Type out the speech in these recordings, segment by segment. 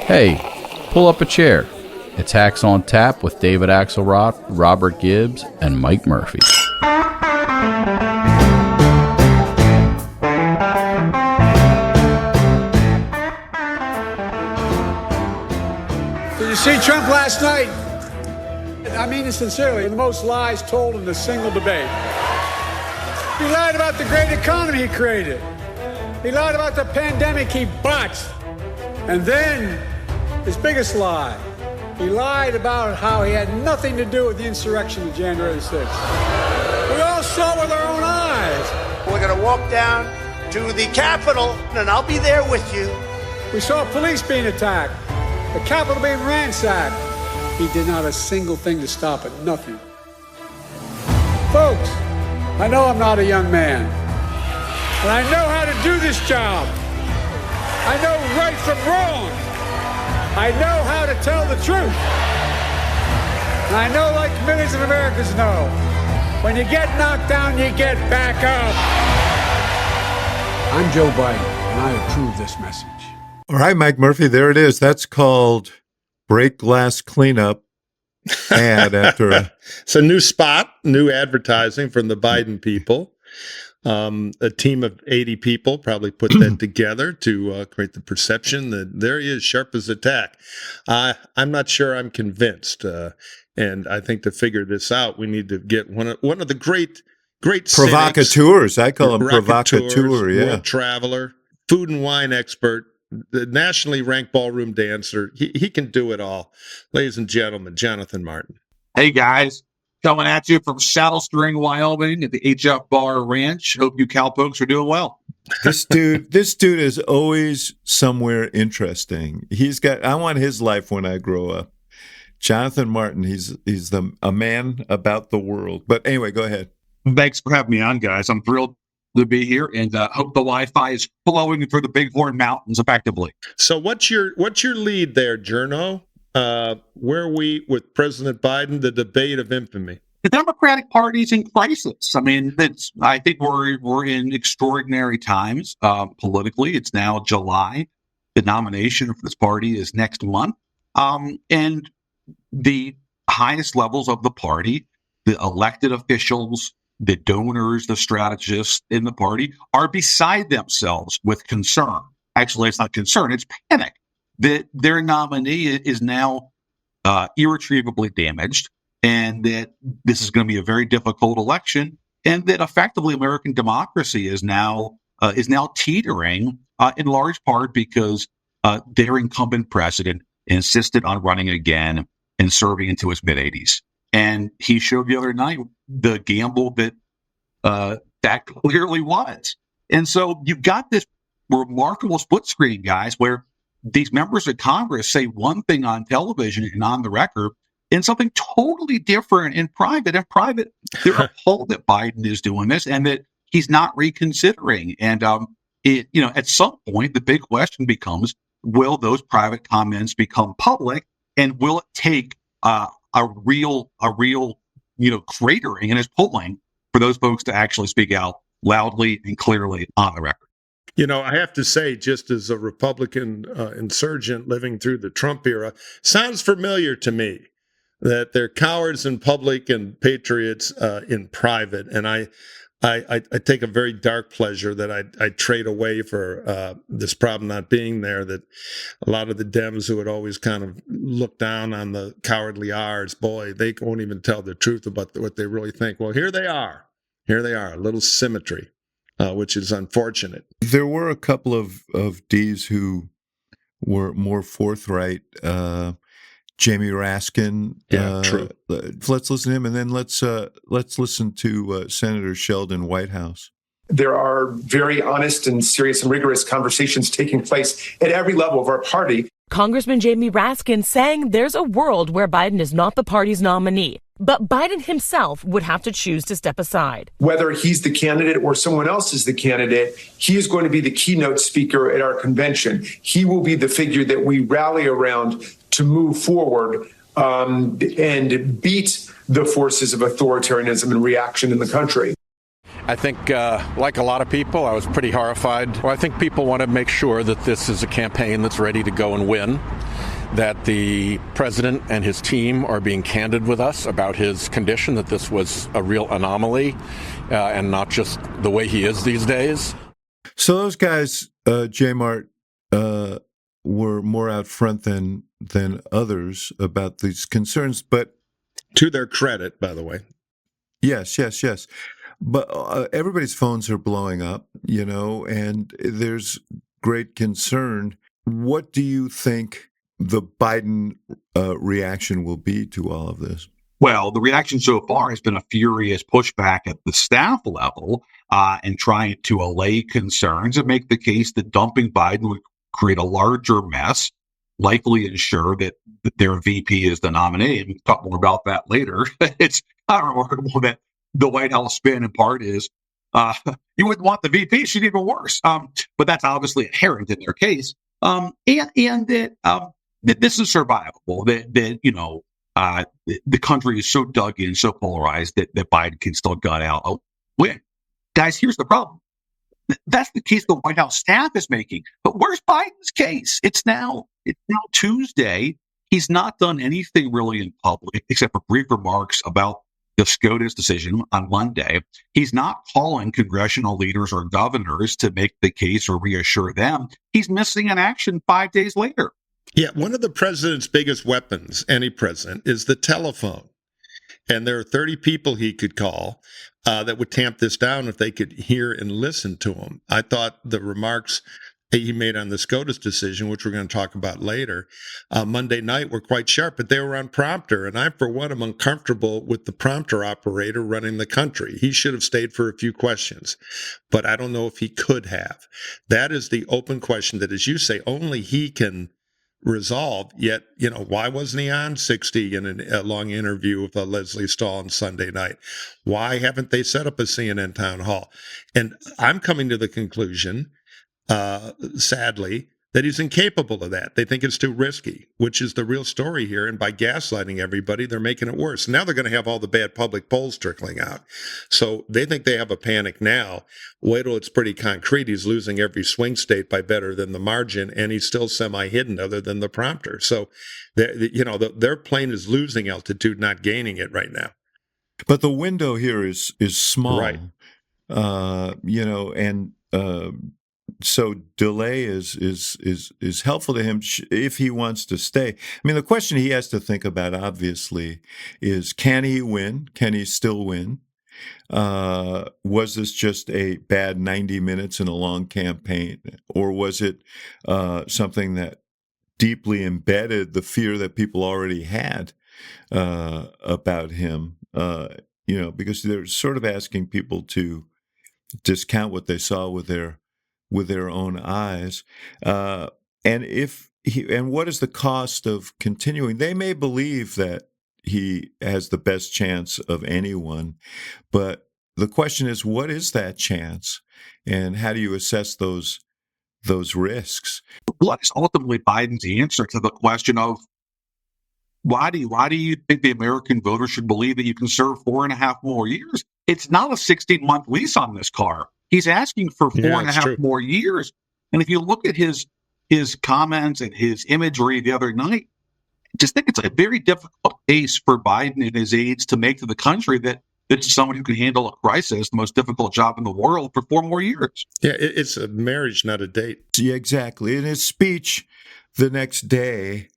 Hey, pull up a chair. It's Hacks on Tap with David Axelrod, Robert Gibbs, and Mike Murphy. Did you see Trump last night? I mean it sincerely, the most lies told in a single debate. He lied about the great economy he created. He lied about the pandemic he botched. And then, his biggest lie, he lied about how he had nothing to do with the insurrection of January 6th. We all saw with our own eyes. We're going to walk down to the Capitol, and I'll be there with you. We saw police being attacked, the Capitol being ransacked. He did not a single thing to stop it, nothing. Folks, I know I'm not a young man, and I know how to do this job. I know right from wrong. I know how to tell the truth. And I know, like millions of Americans know, when you get knocked down, you get back up. I'm Joe Biden, and I approve this message. All right, Mike Murphy, there it is. That's called Break Glass Cleanup ad after It's a new spot, new advertising from the Biden people. A team of 80 people probably put that together to create the perception that there he is, sharp as a tack. I'm not sure I'm convinced. And I think to figure this out, we need to get one of the great provocateurs. I call him provocateur, yeah. World traveler, food and wine expert, the nationally ranked ballroom dancer. He can do it all. Ladies and gentlemen, Jonathan Martin. Hey, guys. Coming at you from Saddle String, Wyoming at the HF Bar Ranch. Hope you cowpokes are doing well. This dude is always somewhere interesting. I want his life when I grow up. Jonathan Martin, he's a man about the world. But anyway, go ahead. Thanks for having me on, guys. I'm thrilled to be here, and hope the Wi-Fi is flowing through the Bighorn Mountains effectively. So what's your lead there, Journo? Where are we with President Biden, the debate of infamy? The Democratic Party is in crisis. I mean, I think we're in extraordinary times politically. It's now July. The nomination for this party is next month. And the highest levels of the party, the elected officials, the donors, the strategists in the party are beside themselves with concern. Actually, it's not concern, it's panic that their nominee is now irretrievably damaged, and that this is going to be a very difficult election, and that effectively American democracy is now teetering in large part because their incumbent president insisted on running again and serving into his mid-80s. And he showed the other night the gamble that clearly was. And so you've got this remarkable split screen, guys, where these members of Congress say one thing on television and on the record and something totally different in private. In private, they're appalled that Biden is doing this and that he's not reconsidering. And at some point, the big question becomes, will those private comments become public, and will it take a real cratering in his polling for those folks to actually speak out loudly and clearly on the record? You know, I have to say, just as a Republican insurgent living through the Trump era, sounds familiar to me that they're cowards in public and patriots in private. And I take a very dark pleasure that I trade away for this problem not being there, that a lot of the Dems who would always kind of look down on the cowardly R's, boy, they won't even tell the truth about what they really think. Well, here they are, a little symmetry. Which is unfortunate. There were a couple of Ds who were more forthright. Jamie Raskin. True. Let's listen to him, and then let's listen to Senator Sheldon Whitehouse. There are very honest and serious and rigorous conversations taking place at every level of our party. Congressman Jamie Raskin saying there's a world where Biden is not the party's nominee, but Biden himself would have to choose to step aside. Whether he's the candidate or someone else is the candidate, he is going to be the keynote speaker at our convention. He will be the figure that we rally around to move forward and beat the forces of authoritarianism and reaction in the country. I think, like a lot of people, I was pretty horrified. Well, I think people want to make sure that this is a campaign that's ready to go and win, that the president and his team are being candid with us about his condition, that this was a real anomaly and not just the way he is these days. So those guys, J-Mart, were more out front than others about these concerns, but to their credit, by the way. Yes. But everybody's phones are blowing up, and there's great concern. What do you think the Biden reaction will be to all of this? Well, the reaction so far has been a furious pushback at the staff level and trying to allay concerns and make the case that dumping Biden would create a larger mess, likely ensure that their VP is the nominee. And we'll talk more about that later. It's not remarkable that the White House spin in part is you wouldn't want the VP, she'd even worse. But that's obviously inherent in their case. And that this is survivable, that the country is so dug in, so polarized that Biden can still gut out a win. Guys, here's the problem. That's the case the White House staff is making. But where's Biden's case? It's now Tuesday. He's not done anything really in public except for brief remarks about the SCOTUS decision on Monday. He's not calling congressional leaders or governors to make the case or reassure them. He's missing an action 5 days later. Yeah, one of the president's biggest weapons, any president, is the telephone. And there are 30 people he could call that would tamp this down if they could hear and listen to him. I thought the remarks he made on the SCOTUS decision, which we're going to talk about later, Monday night were quite sharp, but they were on prompter. And I, for one, am uncomfortable with the prompter operator running the country. He should have stayed for a few questions, but I don't know if he could have. That is the open question that, as you say, only he can resolve. Yet, why wasn't he on 60 in a long interview with Leslie Stahl on Sunday night? Why haven't they set up a CNN town hall? And I'm coming to the conclusion, sadly, that he's incapable of that. They think it's too risky, which is the real story here. And by gaslighting everybody, they're making it worse. Now they're going to have all the bad public polls trickling out. So they think they have a panic now. Wait till it's pretty concrete. He's losing every swing state by better than the margin, and he's still semi-hidden other than the prompter. So, their plane is losing altitude, not gaining it right now. But the window here is small, right? So delay is helpful to him if he wants to stay. I mean, the question he has to think about, obviously, is can he win? Can he still win? Was this just a bad 90 minutes in a long campaign? Or was it something that deeply embedded the fear that people already had about him? Because they're sort of asking people to discount what they saw with their own eyes. And what is the cost of continuing? They may believe that he has the best chance of anyone, but the question is, what is that chance? And how do you assess those risks? What is ultimately Biden's answer to the question of why do you think the American voter should believe that you can serve 4.5 more years? It's not a 16-month lease on this car. He's asking for 4.5 more years. And if you look at his comments and his imagery the other night, I just think it's a very difficult case for Biden and his aides to make to the country that it's someone who can handle a crisis, the most difficult job in the world, for 4 more years. Yeah, it's a marriage, not a date. Yeah, exactly. In his speech the next day,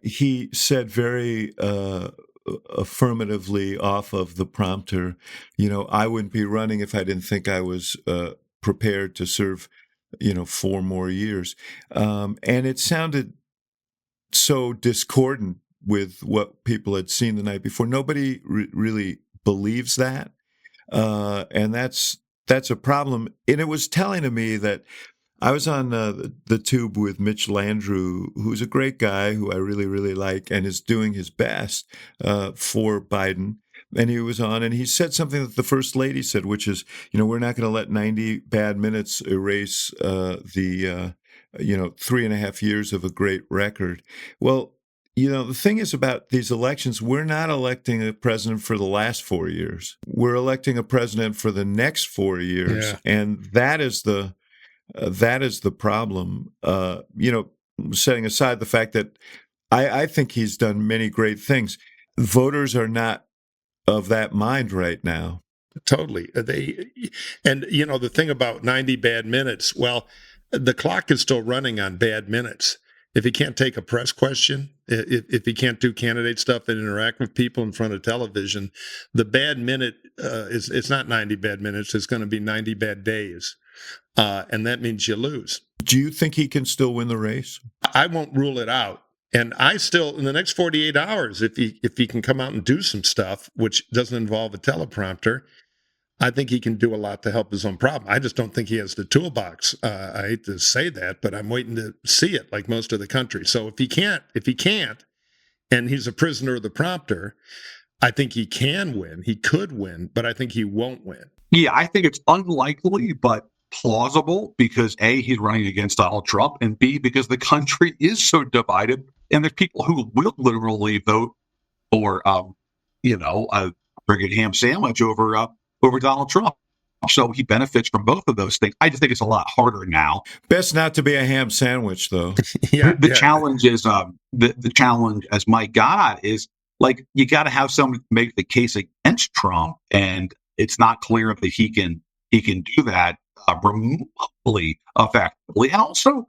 he said very affirmatively off of the prompter, I wouldn't be running if I didn't think I was prepared to serve, 4 more years. And it sounded so discordant with what people had seen the night before. Nobody really believes that. And that's a problem. And it was telling to me that I was on the tube with Mitch Landrieu, who's a great guy who I really, really like and is doing his best for Biden. And he was on, and he said something that the First Lady said, which is, we're not going to let 90 bad minutes erase the 3.5 years of a great record. Well, the thing is about these elections, we're not electing a president for the last 4 years. We're electing a president for the next 4 years. Yeah. And that is the problem. Setting aside the fact that I think he's done many great things. Voters are not of that mind right now. Totally. The thing about 90 bad minutes, well, the clock is still running on bad minutes. If he can't take a press question, if he can't do candidate stuff and interact with people in front of television, the bad minute it's not 90 bad minutes. It's going to be 90 bad days. And that means you lose. Do you think he can still win the race? I won't rule it out. And I still, in the next 48 hours, if he can come out and do some stuff, which doesn't involve a teleprompter, I think he can do a lot to help his own problem. I just don't think he has the toolbox. I hate to say that, but I'm waiting to see it like most of the country. So if he can't, and he's a prisoner of the prompter, I think he can win. He could win, but I think he won't win. Yeah, I think it's unlikely, but plausible because A, he's running against Donald Trump, and B, because the country is so divided, and there's people who will literally vote for, a friggin' ham sandwich over Donald Trump. So he benefits from both of those things. I just think it's a lot harder now. Best not to be a ham sandwich, though. The challenge is the challenge, as Mike got at, is like you got to have someone make the case against Trump, and it's not clear that he can do that remotely effectively. And also,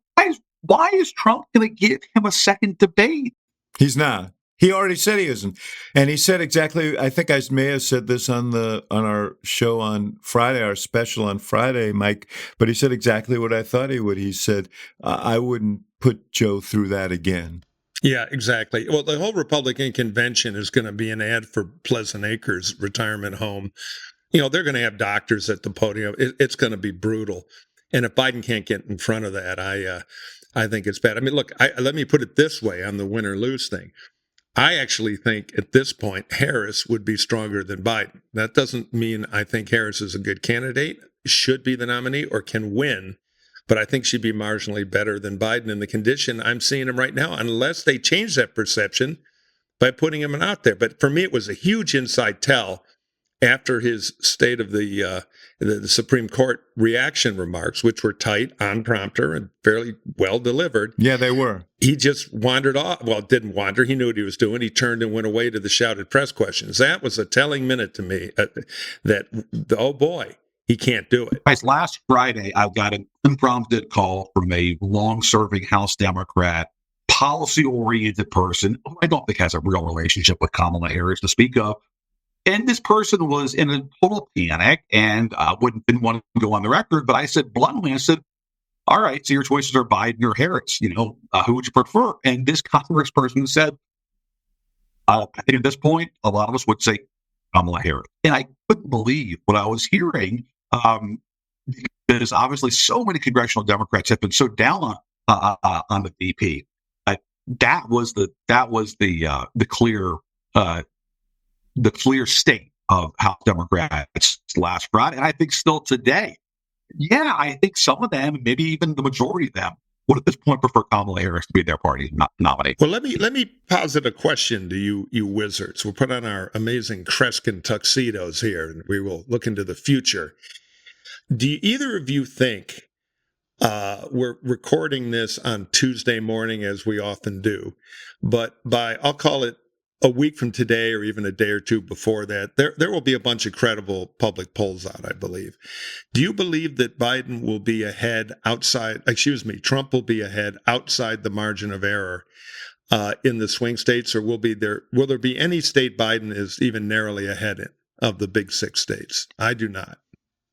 why is Trump going to give him a second debate? He's not. He already said he isn't. And he said exactly, I think I may have said this on our show on Friday, our special on Friday, Mike, but he said exactly what I thought he would. He said, I wouldn't put Joe through that again. Yeah, exactly. Well, the whole Republican convention is going to be an ad for Pleasant Acres retirement home. They're going to have doctors at the podium. It's going to be brutal. And if Biden can't get in front of that, I think it's bad. I mean, look, let me put it this way on the win or lose thing. I actually think at this point, Harris would be stronger than Biden. That doesn't mean I think Harris is a good candidate, should be the nominee, or can win. But I think she'd be marginally better than Biden in the condition I'm seeing him right now, unless they change that perception by putting him out there. But for me, it was a huge inside tell after his State of the Supreme Court reaction remarks, which were tight, on prompter, and fairly well delivered. Yeah, they were. He just wandered off. Well, didn't wander. He knew what he was doing. He turned and went away to the shouted press questions. That was a telling minute to me oh boy, he can't do it. Guys, last Friday, I got an impromptu call from a long-serving House Democrat, policy-oriented person who I don't think has a real relationship with Kamala Harris to speak of. And this person was in a total panic and didn't want to go on the record. But I said bluntly, all right, so your choices are Biden or Harris. Who would you prefer? And this congressperson said, I think at this point, a lot of us would say Kamala Harris. And I couldn't believe what I was hearing because obviously so many congressional Democrats have been so down on the VP. That was the clear state of House Democrats last Friday, and I think still today. Yeah, I think some of them, maybe even the majority of them, would at this point prefer Kamala Harris to be their party nominee. Well, let me posit a question to you wizards. We'll put on our amazing Kreskin tuxedos here, and we will look into the future. Do either of you think we're recording this on Tuesday morning, as we often do, but I'll call it a week from today or even a day or two before that, there will be a bunch of credible public polls out, I believe. Do you believe that Biden will be ahead Trump will be ahead outside the margin of error in the swing states, or will there be any state Biden is even narrowly ahead of the big 6 states? I do not.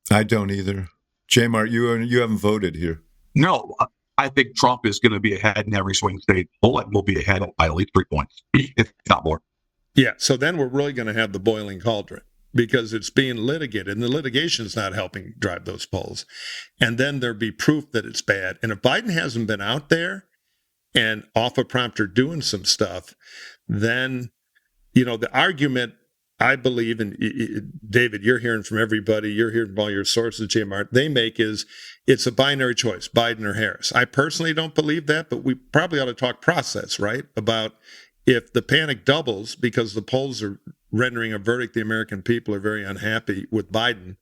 I don't either. J. Mart, you haven't voted here. No, I think Trump is going to be ahead in every swing state poll and will be ahead by at least 3 points, if not more. Yeah, so then we're really going to have the boiling cauldron because it's being litigated, and the litigation is not helping drive those polls. And then there'll be proof that it's bad. And if Biden hasn't been out there and off a prompter doing some stuff, then, the argument, I believe, and David, you're hearing from everybody, you're hearing from all your sources, JMR, they make is it's a binary choice, Biden or Harris. I personally don't believe that, but we probably ought to talk process, right? About if the panic doubles because the polls are rendering a verdict, the American people are very unhappy with Biden,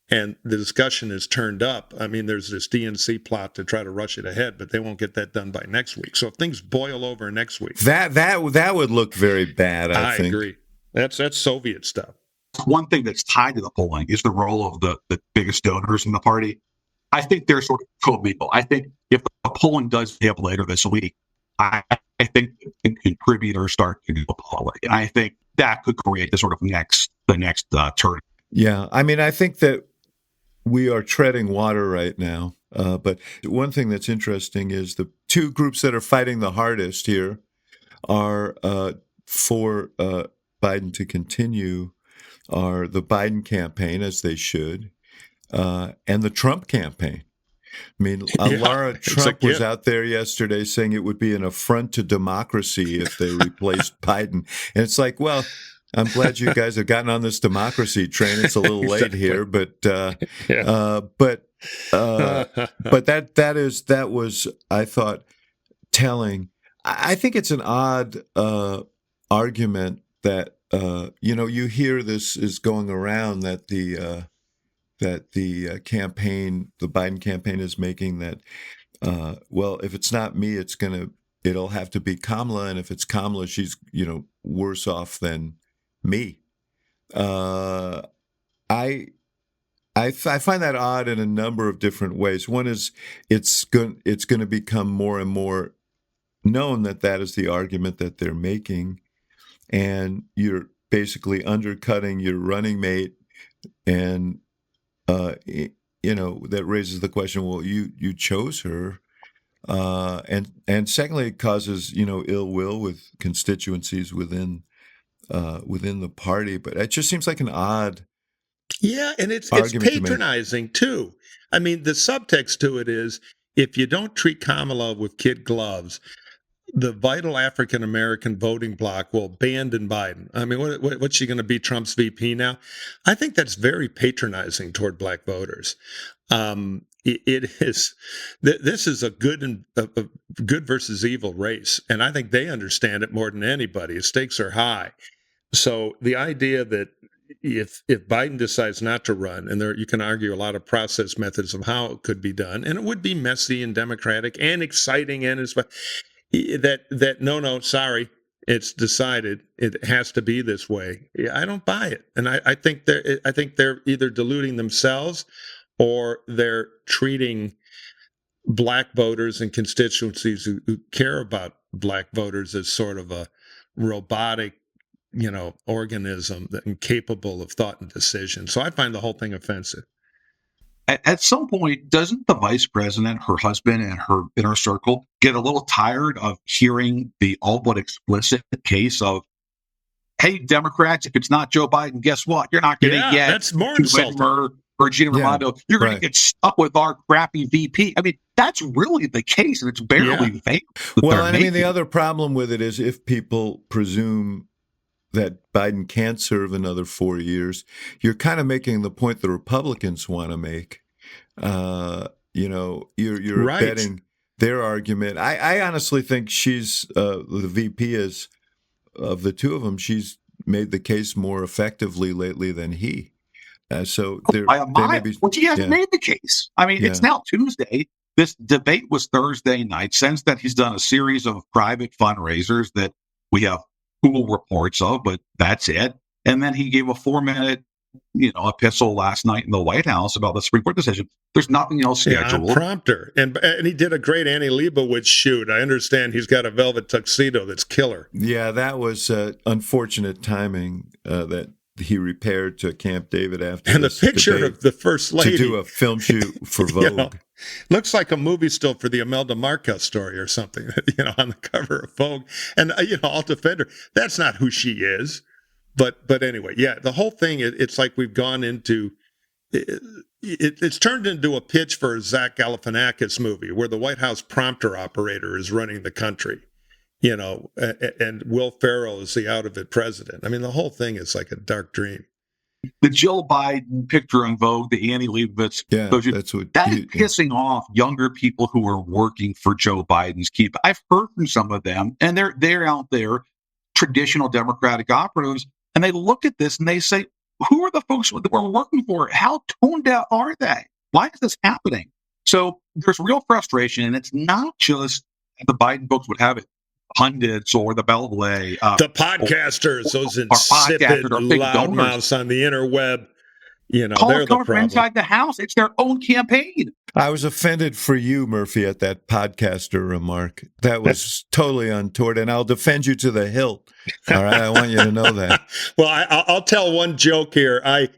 and the discussion is turned up. I mean, there's this DNC plot to try to rush it ahead, but they won't get that done by next week. So if things boil over next week, that would look very bad. I think. agree. That's Soviet stuff. One thing that's tied to the polling is the role of the biggest donors in the party. I think they're sort of co-equal. I think if the polling does dip later this week, I think contributors start to go polling. And I think that could create the sort of the next turn. Yeah, I mean, I think that we are treading water right now. But one thing that's interesting is the two groups that are fighting the hardest here are for Biden to continue are the Biden campaign, as they should, and the Trump campaign. I mean, Lara Trump was out there yesterday saying it would be an affront to democracy if they replaced Biden. And it's like, well, I'm glad you guys have gotten on this democracy train. It's a little late here, but that was, I thought, telling. I think it's an odd argument that you hear this is going around that the campaign, the Biden campaign, is making that well, if it's not me, it'll have to be Kamala, and if it's Kamala, she's worse off than me. I find that odd in a number of different ways. One is it's going to become more and more known that is the argument that they're making, and you're basically undercutting your running mate, and that raises the question: well, you chose her, and secondly, it causes ill will with constituencies within the party. But it just seems like an odd. Yeah, and it's patronizing too. I mean, the subtext to it is if you don't treat Kamala with kid gloves, the vital African American voting bloc will abandon Biden. I mean, what's she going to be, Trump's VP now? I think that's very patronizing toward black voters. It is. This is a good versus evil race, and I think they understand it more than anybody. The stakes are high. So the idea that if Biden decides not to run, and you can argue a lot of process methods of how it could be done, and it would be messy and democratic and exciting, and that no, sorry, it's decided it has to be this way. I don't buy it, and I think they're either deluding themselves or they're treating black voters and constituencies who care about black voters as sort of a robotic organism that incapable of thought and decision. So I find the whole thing offensive. At some point, doesn't the vice president, her husband, and her inner circle get a little tired of hearing the all but explicit case of, hey, Democrats, if it's not Joe Biden, guess what? You're not going to get that's more insulting. Or Gina Raimondo. You're going to get stuck with our crappy VP. I mean, that's really the case, and it's barely veiled. Well, and I mean, the other problem with it is if people presume that Biden can't serve another 4 years, you're kind of making the point the Republicans want to make. You're right. betting their argument. I honestly think she's the VP is of the two of them. She's made the case more effectively lately than he. So she hasn't made the case. I mean, it's now Tuesday. This debate was Thursday night. Since that, he's done a series of private fundraisers that we have cool reports of, but that's it. And then he gave a 4-minute, epistle last night in the White House about the Supreme Court decision. There's nothing else scheduled. Prompter. And he did a great Annie Leibovitz shoot. I understand he's got a velvet tuxedo that's killer. Yeah, that was unfortunate timing that he repaired to Camp David after. And the picture of the First Lady to do a film shoot for Vogue. Looks like a movie still for the Imelda Marcos story or something, on the cover of Vogue. And, I'll defend her. That's not who she is. But anyway, the whole thing, it's like we've gone into, it's turned into a pitch for a Zach Galifianakis movie where the White House prompter operator is running the country, and Will Ferrell is the out-of-it president. I mean, the whole thing is like a dark dream. The Jill Biden picture on Vogue, the Annie Leibovitz, that's what that is pissing off younger people who are working for Joe Biden's keep. I've heard from some of them, and they're out there, traditional Democratic operatives, and they look at this and they say, who are the folks that we're working for? How toned out are they? Why is this happening? So there's real frustration, and it's not just the Biden folks would have it, pundits or the Beltway. The podcasters, those insipid loudmouths on the interweb, they're the problem. Inside the House, it's their own campaign. I was offended for you, Murphy, at that podcaster remark. That was totally untoward, and I'll defend you to the hilt. All right, I want you to know that. Well, I'll tell one joke here. I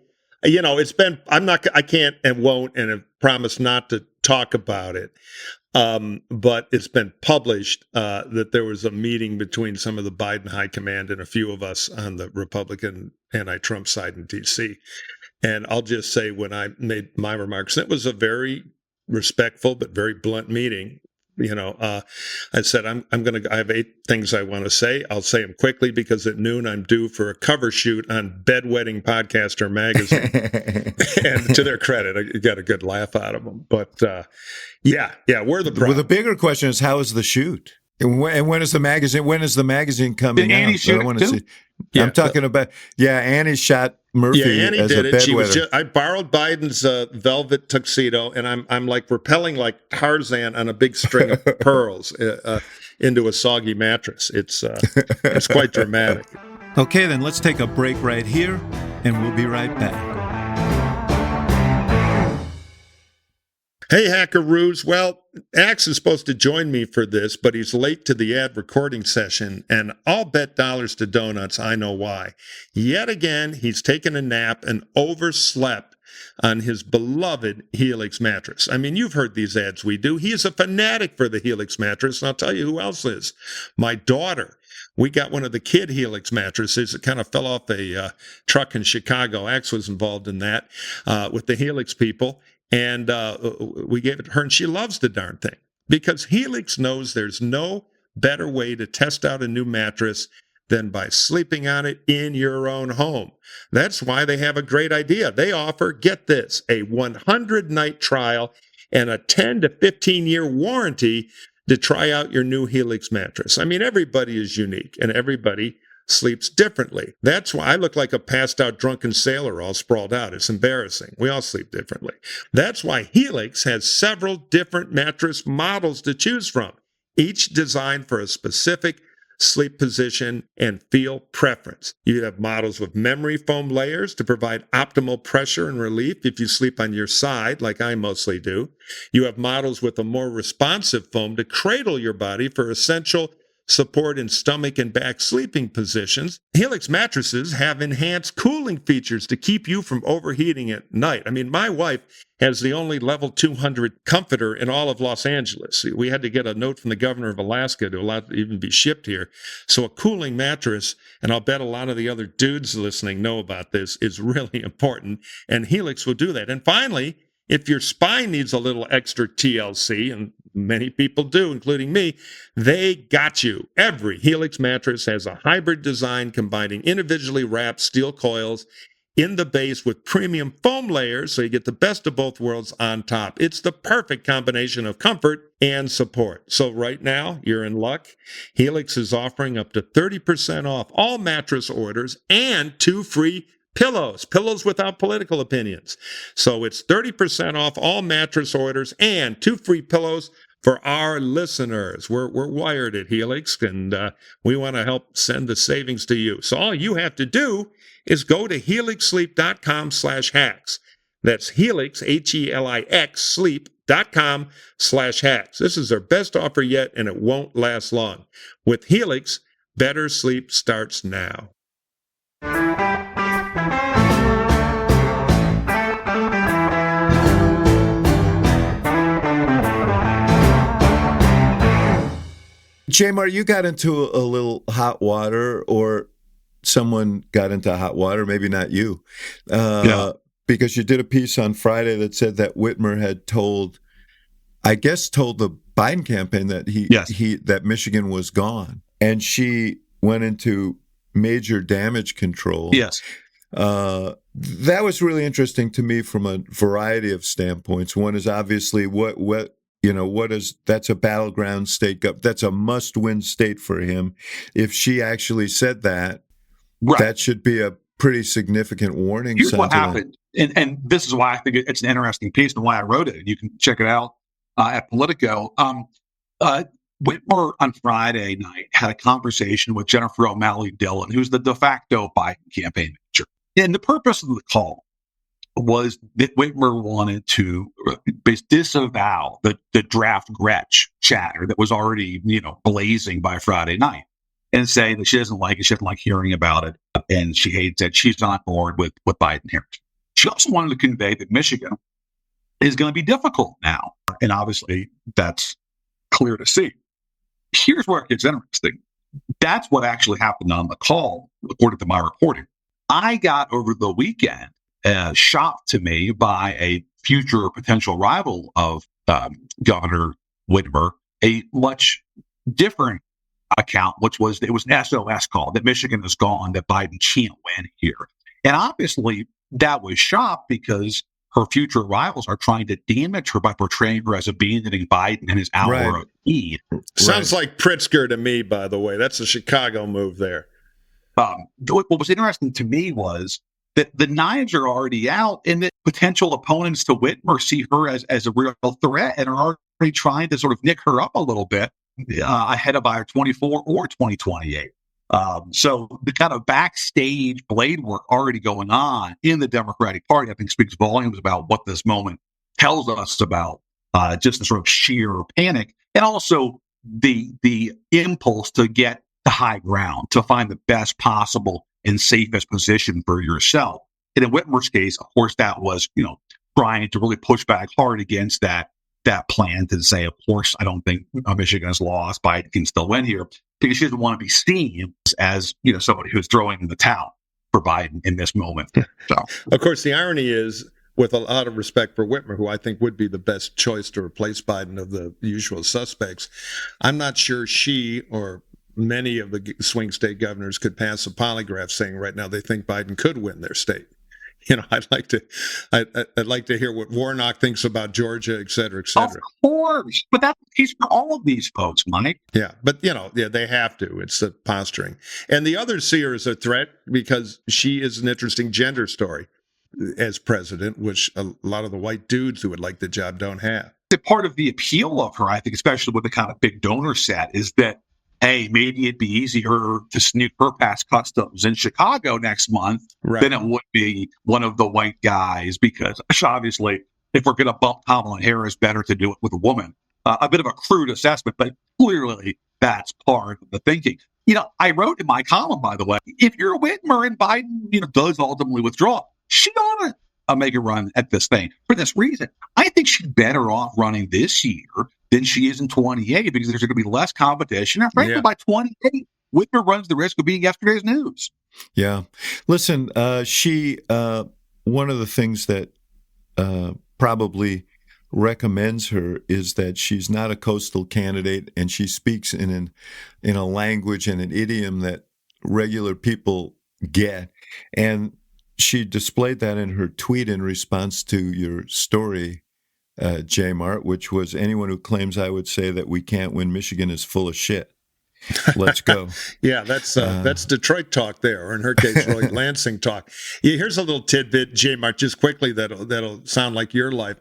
can't and won't and have promised not to talk about it. But it's been published that there was a meeting between some of the Biden high command and a few of us on the Republican anti-Trump side in D.C. And I'll just say, when I made my remarks, it was a very respectful but very blunt meeting. I said, I have 8 things I want to say. I'll say them quickly because at noon I'm due for a cover shoot on Bedwetting Podcaster magazine. And to their credit, I got a good laugh out of them. But yeah, we're the problem. Well, the bigger question is, how is the shoot? And when is the magazine? When is the magazine coming out? I want to see. Yeah, I'm talking about. Yeah, Annie shot Murphy. Yeah, Annie as did a it. She was bedwetter. I borrowed Biden's velvet tuxedo, and I'm like rappelling like Tarzan on a big string of pearls into a soggy mattress. It's quite dramatic. Okay, then let's take a break right here, and we'll be right back. Hey, Hackaroos. Well, Axe is supposed to join me for this, but he's late to the ad recording session, and I'll bet dollars to donuts I know why. Yet again, he's taken a nap and overslept on his beloved Helix mattress. I mean, you've heard these ads we do. He is a fanatic for the Helix mattress, and I'll tell you who else is. My daughter. We got one of the kid Helix mattresses. It kind of fell off a truck in Chicago. Axe was involved in that with the Helix people. And we gave it to her, and she loves the darn thing because Helix knows there's no better way to test out a new mattress than by sleeping on it in your own home. That's why they have a great idea. They offer, get this, a 100-night trial and a 10 to 15-year warranty to try out your new Helix mattress. I mean, everybody is unique, and everybody sleeps differently. That's why I look like a passed out drunken sailor all sprawled out. It's embarrassing. We all sleep differently. That's why Helix has several different mattress models to choose from, each designed for a specific sleep position and feel preference. You have models with memory foam layers to provide optimal pressure and relief if you sleep on your side, like I mostly do. You have models with a more responsive foam to cradle your body for essential support in stomach and back sleeping positions. Helix mattresses have enhanced cooling features to keep you from overheating at night. I mean, my wife has the only level 200 comforter in all of Los Angeles. We had to get a note from the governor of Alaska to allow it to even be shipped here. So a cooling mattress, and I'll bet a lot of the other dudes listening know about this, is really important, and Helix will do that. And finally, if your spine needs a little extra TLC, and many people do, including me, they got you. Every Helix mattress has a hybrid design combining individually wrapped steel coils in the base with premium foam layers, so you get the best of both worlds on top. It's the perfect combination of comfort and support. So right now, you're in luck. Helix is offering up to 30% off all mattress orders and 2 free pillows without political opinions. So it's 30% off all mattress orders and 2 free pillows for our listeners. We're wired at Helix, and we want to help send the savings to you. So all you have to do is go to helixsleep.com/hacks. That's Helix, Helix, sleep.com/hacks. This is their best offer yet, and it won't last long. With Helix, better sleep starts now. Jamar, you got into a little hot water, or someone got into hot water, maybe not you, because you did a piece on Friday that said that Whitmer had told the Biden campaign that that Michigan was gone, and she went into major damage control. Yes. That was really interesting to me from a variety of standpoints. One is obviously that's a battleground state. That's a must-win state for him. If she actually said that, Right. that should be a pretty signitigant warning. Here's what happened, and this is why I think it's an interesting piece and why I wrote it. You can check it out at Politico. Whitmer on Friday night had a conversation with Jennifer O'Malley Dillon, who's the de facto Biden campaign manager. And the purpose of the call was that Whitmer wanted to disavow the draft Gretsch chatter that was already, blazing by Friday night, and say that she doesn't like it, she doesn't like hearing about it, and she hates it. She's not on board with Biden Harris. She also wanted to convey that Michigan is going to be difficult now, and obviously that's clear to see. Here's where it gets interesting. That's what actually happened on the call, according to my reporting. I got over the weekend shopped to me by a future potential rival of Governor Whitmer, a much different account, it was an SOS call that Michigan is gone, that Biden can't win here. And obviously that was shop because her future rivals are trying to damage her by portraying her as abandoning Biden in his hour of need. Sounds like Pritzker to me, by the way. That's a Chicago move there. What was interesting to me was that the knives are already out, and that potential opponents to Whitmer see her as a real threat and are already trying to sort of nick her up a little bit ahead of either 24 or 2028. So the kind of backstage blade work already going on in the Democratic Party, I think, speaks volumes about what this moment tells us about just the sort of sheer panic, and also the impulse to get the high ground, to find the best possible and safest position for yourself. And in Whitmer's case, of course, that was, trying to really push back hard against that plan to say, of course, I don't think Michigan has lost, Biden can still win here, because she doesn't want to be seen as, somebody who's throwing in the towel for Biden in this moment. So, of course, the irony is, with a lot of respect for Whitmer, who I think would be the best choice to replace Biden of the usual suspects, I'm not sure she or many of the swing state governors could pass a polygraph saying right now they think Biden could win their state. I'd like to hear what Warnock thinks about Georgia, et cetera, et cetera. Of course, but that's the case for all of these folks, Mike. Yeah, but they have to. It's the posturing, and the others see her as a threat because she is an interesting gender story as president, which a lot of the white dudes who would like the job don't have. Part of the appeal of her, I think, especially with the kind of big donor set, is that, hey, maybe it'd be easier to sneak her past customs in Chicago next month than it would be one of the white guys, because obviously, if we're going to bump Kamala Harris, better to do it with a woman. A bit of a crude assessment, but clearly that's part of the thinking. I wrote in my column, by the way, if you're Whitmer and Biden, does ultimately withdraw, she ought to make a run at this thing for this reason. I think she's better off running this year than she is in 28, because there's going to be less competition. And frankly, by 28, Whitmer runs the risk of being yesterday's news. Yeah. Listen, she one of the things that probably recommends her is that she's not a coastal candidate, and she speaks in a language and an idiom that regular people get. And she displayed that in her tweet in response to your story, J. Mart, which was, anyone who claims I would say that we can't win Michigan is full of shit. Let's go. Yeah, that's Detroit talk there, or in her case, really Lansing talk. Yeah, here's a little tidbit, J. Mart, just quickly that'll sound like your life.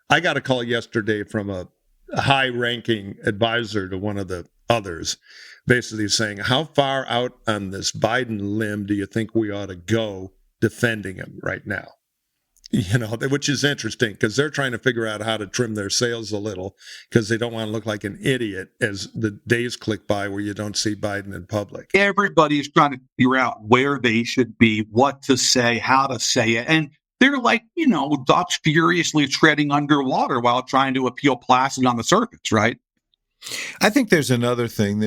I got a call yesterday from a high-ranking advisor to one of the others, basically saying, how far out on this Biden limb do you think we ought to go defending him right now? Which is interesting, because they're trying to figure out how to trim their sails a little, because they don't want to look like an idiot as the days click by where you don't see Biden in public. Everybody's trying to figure out where they should be, what to say, how to say it. And they're like, ducks furiously treading underwater while trying to appeal placid on the surface, right? I think there's another thing.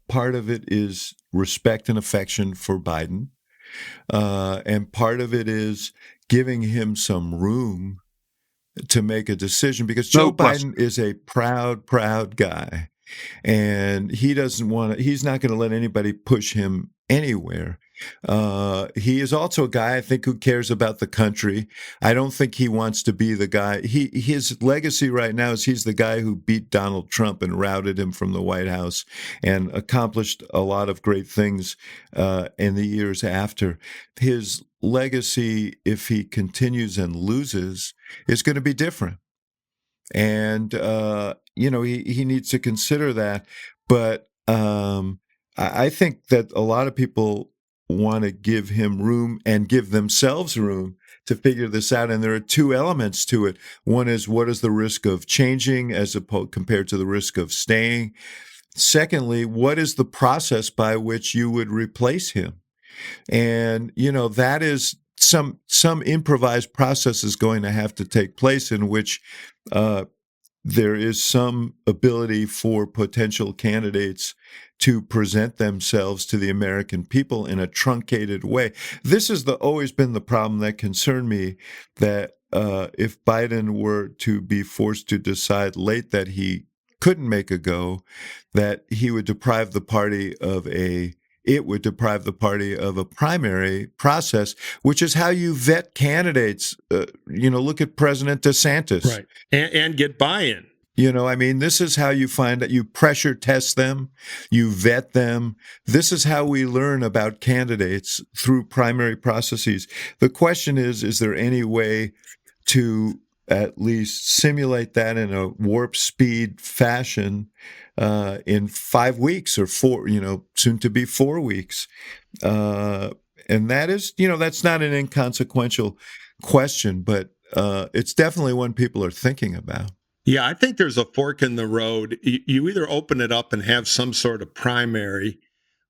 Part of it is respect and affection for Biden. And part of it is giving him some room to make a decision, because Joe Biden is a proud guy. and he's not going to let anybody push him anywhere. He is also a guy, I think, who cares about the country. I don't think he wants to be the guy. His legacy right now is he's the guy who beat Donald Trump and routed him from the White House and accomplished a lot of great things in the years after. His legacy, if he continues and loses, is going to be different. And, he needs to consider that. But I think that a lot of people want to give him room and give themselves room to figure this out. And there are two elements to it. One is, what is the risk of changing as opposed compared to the risk of staying? Secondly, what is the process by which you would replace him? And, that is some improvised process is going to have to take place in which there is some ability for potential candidates to present themselves to the American people in a truncated way. This has always been the problem that concerned me, that if Biden were to be forced to decide late that he couldn't make a go, that he would deprive the party of a primary process, which is how you vet candidates. Look at President DeSantis. Right. And get buy-in. This is how you find that you pressure test them, you vet them. This is how we learn about candidates, through primary processes. The question is there any way to at least simulate that in a warp speed fashion in 5 weeks or soon to be 4 weeks? And that is, that's not an inconsequential question, but it's definitely one people are thinking about. Yeah, I think there's a fork in the road. You either open it up and have some sort of primary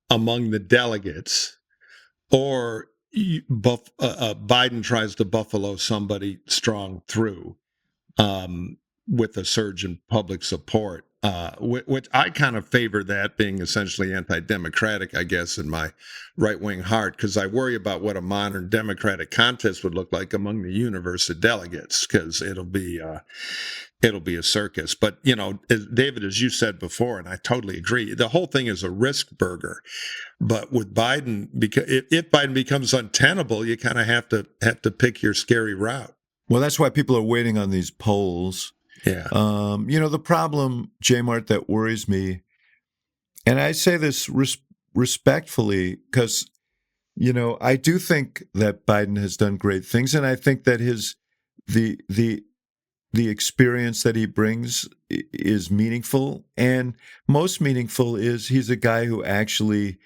among the delegates, or Biden tries to buffalo somebody strong through with a surge in public support, which I kind of favor that being essentially anti-democratic, I guess, in my right-wing heart, because I worry about what a modern democratic contest would look like among the universe of delegates, because it'll be a circus. But, David, as you said before, and I totally agree, the whole thing is a risk burger. But with Biden, because if Biden becomes untenable, you kind of have to pick your scary route. Well, that's why people are waiting on these polls. Yeah. The problem, J. Mart, that worries me, and I say this respectfully, because, I do think that Biden has done great things, and I think that the experience that he brings is meaningful, and most meaningful is he's a guy who actually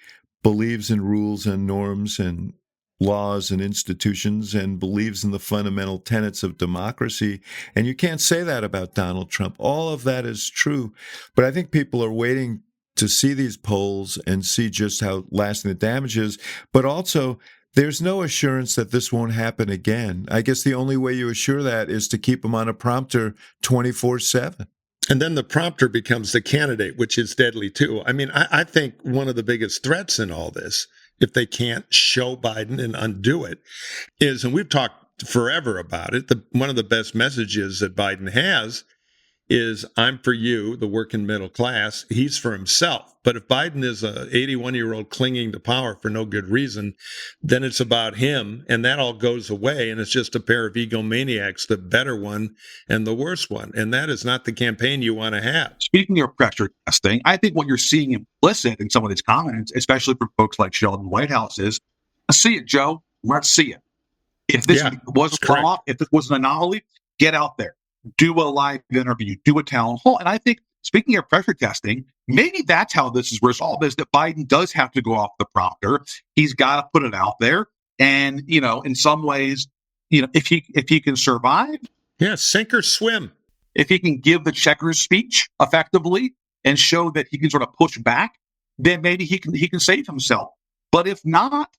believes in rules and norms and laws and institutions and believes in the fundamental tenets of democracy. And you can't say that about Donald Trump. All of that is true. But I think people are waiting to see these polls and see just how lasting the damage is. But also, there's no assurance that this won't happen again. I guess the only way you assure that is to keep him on a prompter 24/7. And then the prompter becomes the candidate, which is deadly too. I mean, I think one of the biggest threats in all this, if they can't show Biden and undo it, is, and we've talked forever about it, one of the best messages that Biden has is, I'm for you, the working middle class. He's for himself. But if Biden is a 81-year-old clinging to power for no good reason, then it's about him, and that all goes away, and it's just a pair of egomaniacs, the better one and the worse one. And that is not the campaign you want to have. Speaking of pressure testing, I think what you're seeing implicit in some of these comments, especially from folks like Sheldon Whitehouse, is, see it, Joe. Let's see it. If this was a one-off, if this was an anomaly, get out there. Do a live interview, do a town hall. And I think, speaking of pressure testing, maybe that's how this is resolved, is that Biden does have to go off the prompter. He's got to put it out there. And, in some ways, if he can survive. Yeah, sink or swim. If he can give the checkers speech effectively and show that he can sort of push back, then maybe he can save himself. But if not,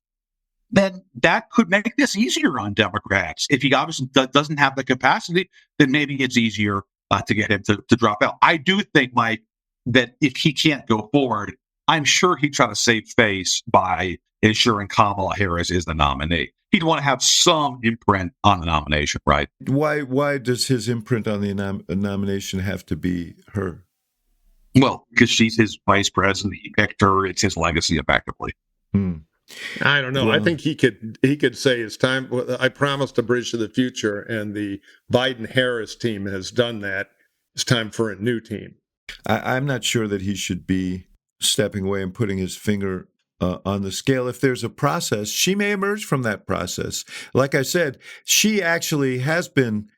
then that could make this easier on Democrats. If he obviously doesn't have the capacity, then maybe it's easier to get him to drop out. I do think, Mike, that if he can't go forward, I'm sure he'd try to save face by ensuring Kamala Harris is the nominee. He'd want to have some imprint on the nomination, right? Why does his imprint on the nomination have to be her? Well, because she's his vice president, he picked her. It's his legacy, effectively. I don't know. Well, I think he could say it's time. I promised a bridge to the future, and the Biden-Harris team has done that. It's time for a new team. I'm not sure that he should be stepping away and putting his finger on the scale. If there's a process, she may emerge from that process. Like I said, she actually has been,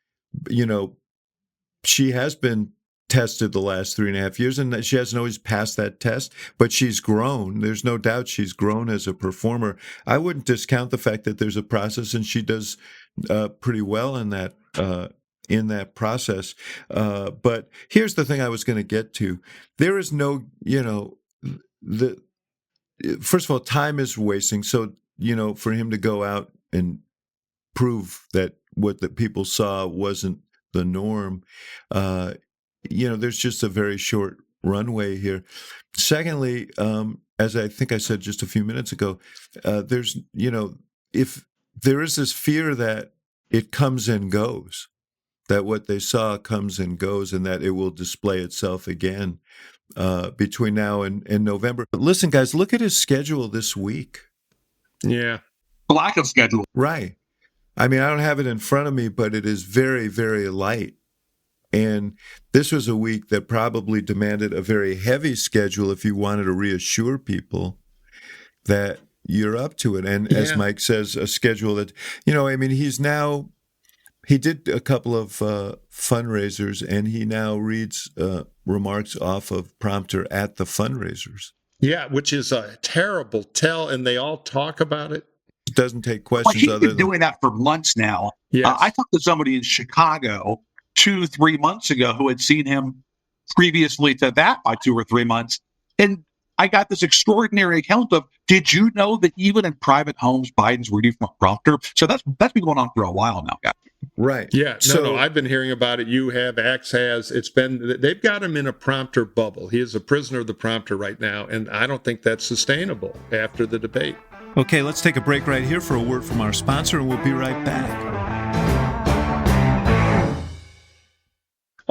she has been tested the last 3.5 years, and she hasn't always passed that test, but she's grown. There's no doubt she's grown as a performer. I wouldn't discount the fact that there's a process, and she does pretty well in that process. But here's the thing I was going to get to. There is no, first of all, time is wasting. So, for him to go out and prove that what the people saw wasn't the norm, there's just a very short runway here. Secondly, as I think I said just a few minutes ago, there's, if there is this fear that it comes and goes, that what they saw comes and goes, and that it will display itself again between now and November. But listen, guys, look at his schedule this week. Yeah. Lack of schedule. Right. I mean, I don't have it in front of me, but it is very, very light. And this was a week that probably demanded a very heavy schedule if you wanted to reassure people that you're up to it. And as Mike says, a schedule that, he did a couple of fundraisers, and he now reads remarks off of prompter at the fundraisers. Yeah, which is a terrible tell, and they all talk about it. It doesn't take questions He's other been than doing that for months now. Yes. I talked to somebody in Chicago 2-3 months ago who had seen him previously to that by 2 or 3 months. And I got this extraordinary account of, did you know that even in private homes, Biden's reading from a prompter? So that's been going on for a while now, guys. Right. Yeah. No, I've been hearing about it. You have, Axe has. They've got him in a prompter bubble. He is a prisoner of the prompter right now. And I don't think that's sustainable after the debate. Okay, let's take a break right here for a word from our sponsor, and we'll be right back.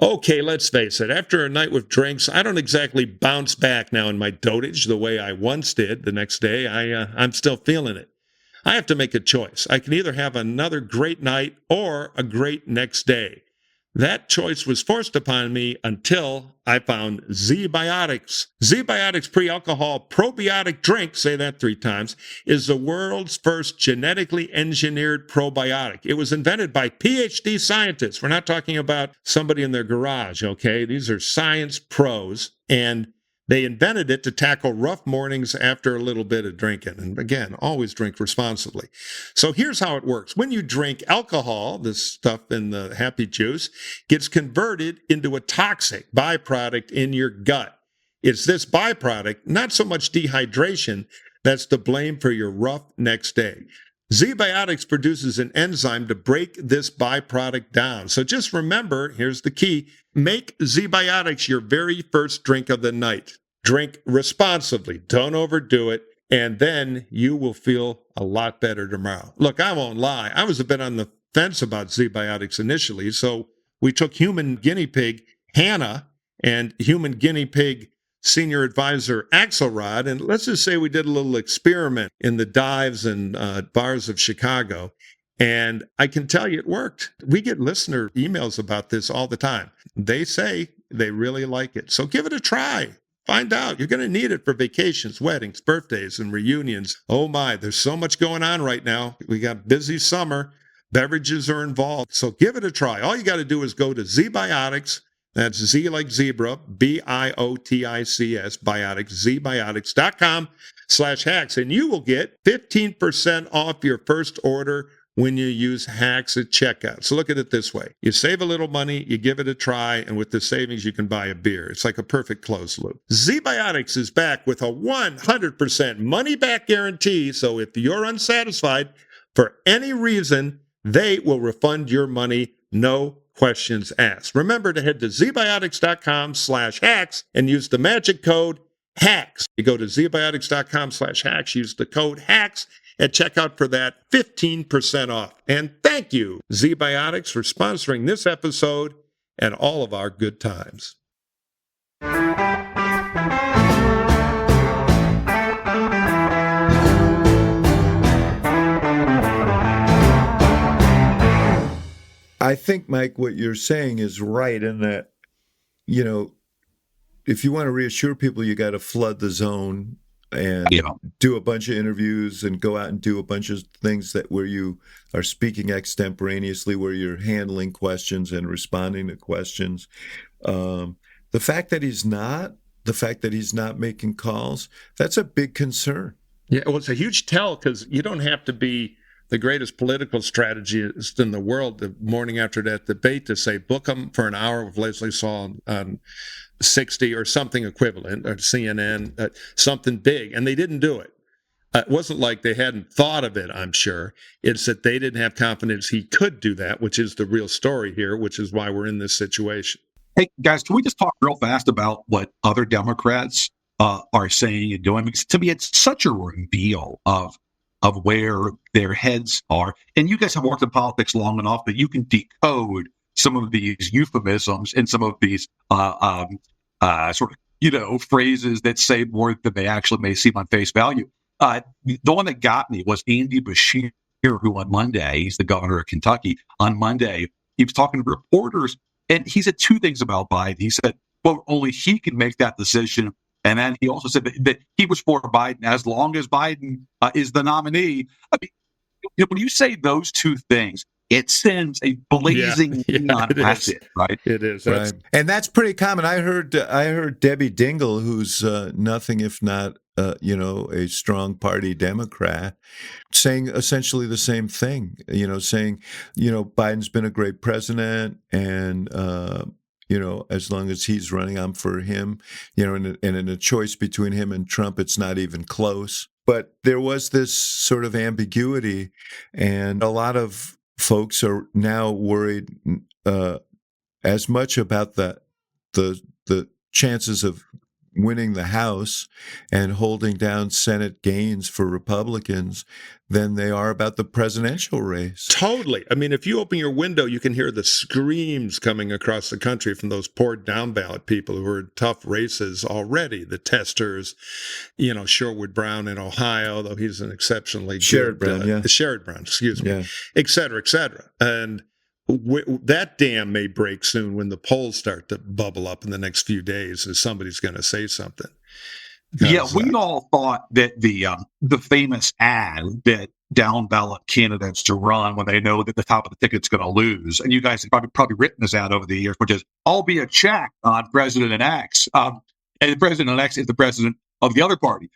Okay, let's face it. After a night with drinks, I don't exactly bounce back now in my dotage the way I once did. The next day, I'm still feeling it. I have to make a choice. I can either have another great night or a great next day. That choice was forced upon me until I found Z-Biotics. Z-Biotics pre-alcohol probiotic drink, say that 3 times, is the world's first genetically engineered probiotic. It was invented by PhD scientists. We're not talking about somebody in their garage, okay? These are science pros, and they invented it to tackle rough mornings after a little bit of drinking. And again, always drink responsibly. So here's how it works. When you drink alcohol, this stuff in the happy juice gets converted into a toxic byproduct in your gut. It's this byproduct, not so much dehydration, that's to blame for your rough next day. Z-Biotics produces an enzyme to break this byproduct down. So just remember, here's the key, make Z-Biotics your very first drink of the night. Drink responsibly, don't overdo it, and then you will feel a lot better tomorrow. Look, I won't lie, I was a bit on the fence about Z-Biotics initially, so we took human guinea pig Hannah and human guinea pig senior advisor Axelrod, and let's just say we did a little experiment in the dives and bars of Chicago, and I can tell you it worked. We get listener emails about this all the time. They say they really like it. So give it a try. Find out. You're going to need it for vacations, weddings, birthdays, and reunions. Oh my, there's so much going on right now. We got busy summer. Beverages are involved. So give it a try. All you got to do is go to Z-Biotics. That's Z like zebra, B-I-O-T-I-C-S, biotics, zbiotics.com/hacks. And you will get 15% off your first order when you use hacks at checkout. So look at it this way. You save a little money, you give it a try, and with the savings, you can buy a beer. It's like a perfect closed loop. Z-Biotics is back with a 100% money-back guarantee. So if you're unsatisfied for any reason, they will refund your money, no questions asked. Remember to head to zbiotics.com/hacks and use the magic code HACKS. You go to zbiotics.com/hacks, use the code HACKS at checkout for that 15% off. And thank you, Z-Biotics, for sponsoring this episode and all of our good times. I think, Mike, what you're saying is right in that, you know, if you want to reassure people, you got to flood the zone and do a bunch of interviews and go out and do a bunch of things that where you are speaking extemporaneously, where you're handling questions and responding to questions. The fact that he's not making calls, that's a big concern. Yeah, well, it's a huge tell because you don't have to be the greatest political strategist in the world the morning after that debate to say, book him for an hour with Leslie Saul on 60 or something equivalent, or CNN, something big. And they didn't do it. It wasn't like they hadn't thought of it, I'm sure. It's that they didn't have confidence he could do that, which is the real story here, which is why we're in this situation. Hey, guys, can we just talk real fast about what other Democrats are saying and doing? Because to me, it's such a reveal of where their heads are. And you guys have worked in politics long enough that you can decode some of these euphemisms and some of these sort of, phrases that say more than they actually may seem on face value. The one that got me was Andy Beshear, who on Monday, he's the governor of Kentucky. On Monday, he was talking to reporters, and he said two things about Biden. He said, well, only he can make that decision. And then he also said that he was for Biden as long as Biden is the nominee. I mean, when you say those two things, it sends a blazing neon message, right? It is. Right. And that's pretty common. I heard Debbie Dingell, who's nothing if not, a strong party Democrat, saying essentially the same thing, saying, Biden's been a great president and, as long as he's running, I'm for him, and in a choice between him and Trump, it's not even close. But there was this sort of ambiguity, and a lot of folks are now worried as much about the chances of winning the House and holding down Senate gains for Republicans than they are about the presidential race. Totally. I mean, if you open your window, you can hear the screams coming across the country from those poor down-ballot people who are in tough races already. The testers, Sherwood Brown in Ohio, though he's an exceptionally Sherrod good... Brown, Sherrod Brown, excuse me, yeah. et cetera, et cetera. And that dam may break soon when the polls start to bubble up in the next few days and somebody's going to say something. Yeah, we all thought that the famous ad that down-ballot candidates to run when they know that the top of the ticket's going to lose, and you guys have probably written this ad over the years, which is, I'll be a check on President X, and the President X is the president of the other party.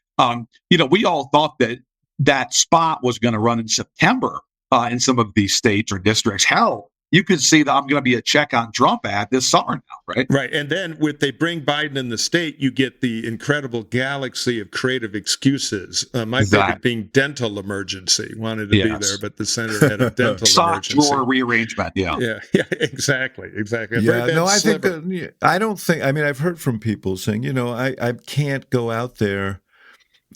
We all thought that spot was going to run in September in some of these states or districts. Hell, you could see that I'm going to be a check on Trump ad this summer now, right? Right. And then if they bring Biden in the state, you get the incredible galaxy of creative excuses. My favorite being dental emergency. Wanted to be there, but the senator had a dental soft emergency. drawer rearrangement. Yeah, exactly. Yeah, no, I don't think, I've heard from people saying, I can't go out there.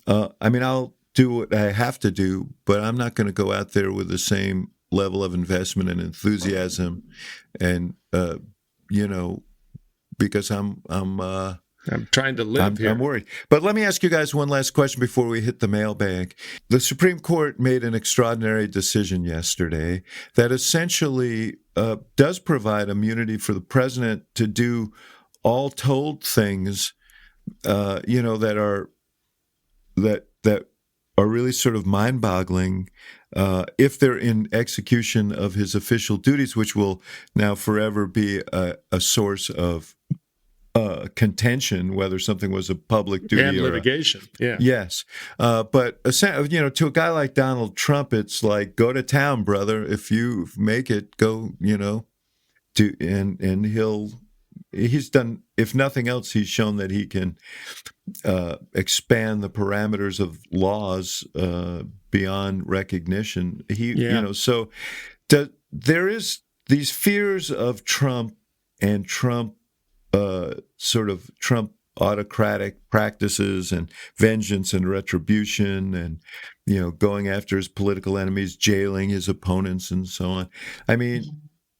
I'll do what I have to do, but I'm not going to go out there with the same level of investment and enthusiasm, and because I'm trying to live here. I'm worried. But let me ask you guys one last question before we hit the mailbag. The Supreme Court made an extraordinary decision yesterday that essentially does provide immunity for the president to do all told things, that are really sort of mind-boggling if they're in execution of his official duties, which will now forever be a source of contention, whether something was a public duty and or litigation. Yes. But, to a guy like Donald Trump, it's like, go to town, brother. If you make it, go, and he's done, if nothing else, he's shown that he can expand the parameters of laws beyond recognition. So there is these fears of Trump and Trump autocratic practices and vengeance and retribution and, going after his political enemies, jailing his opponents and so on.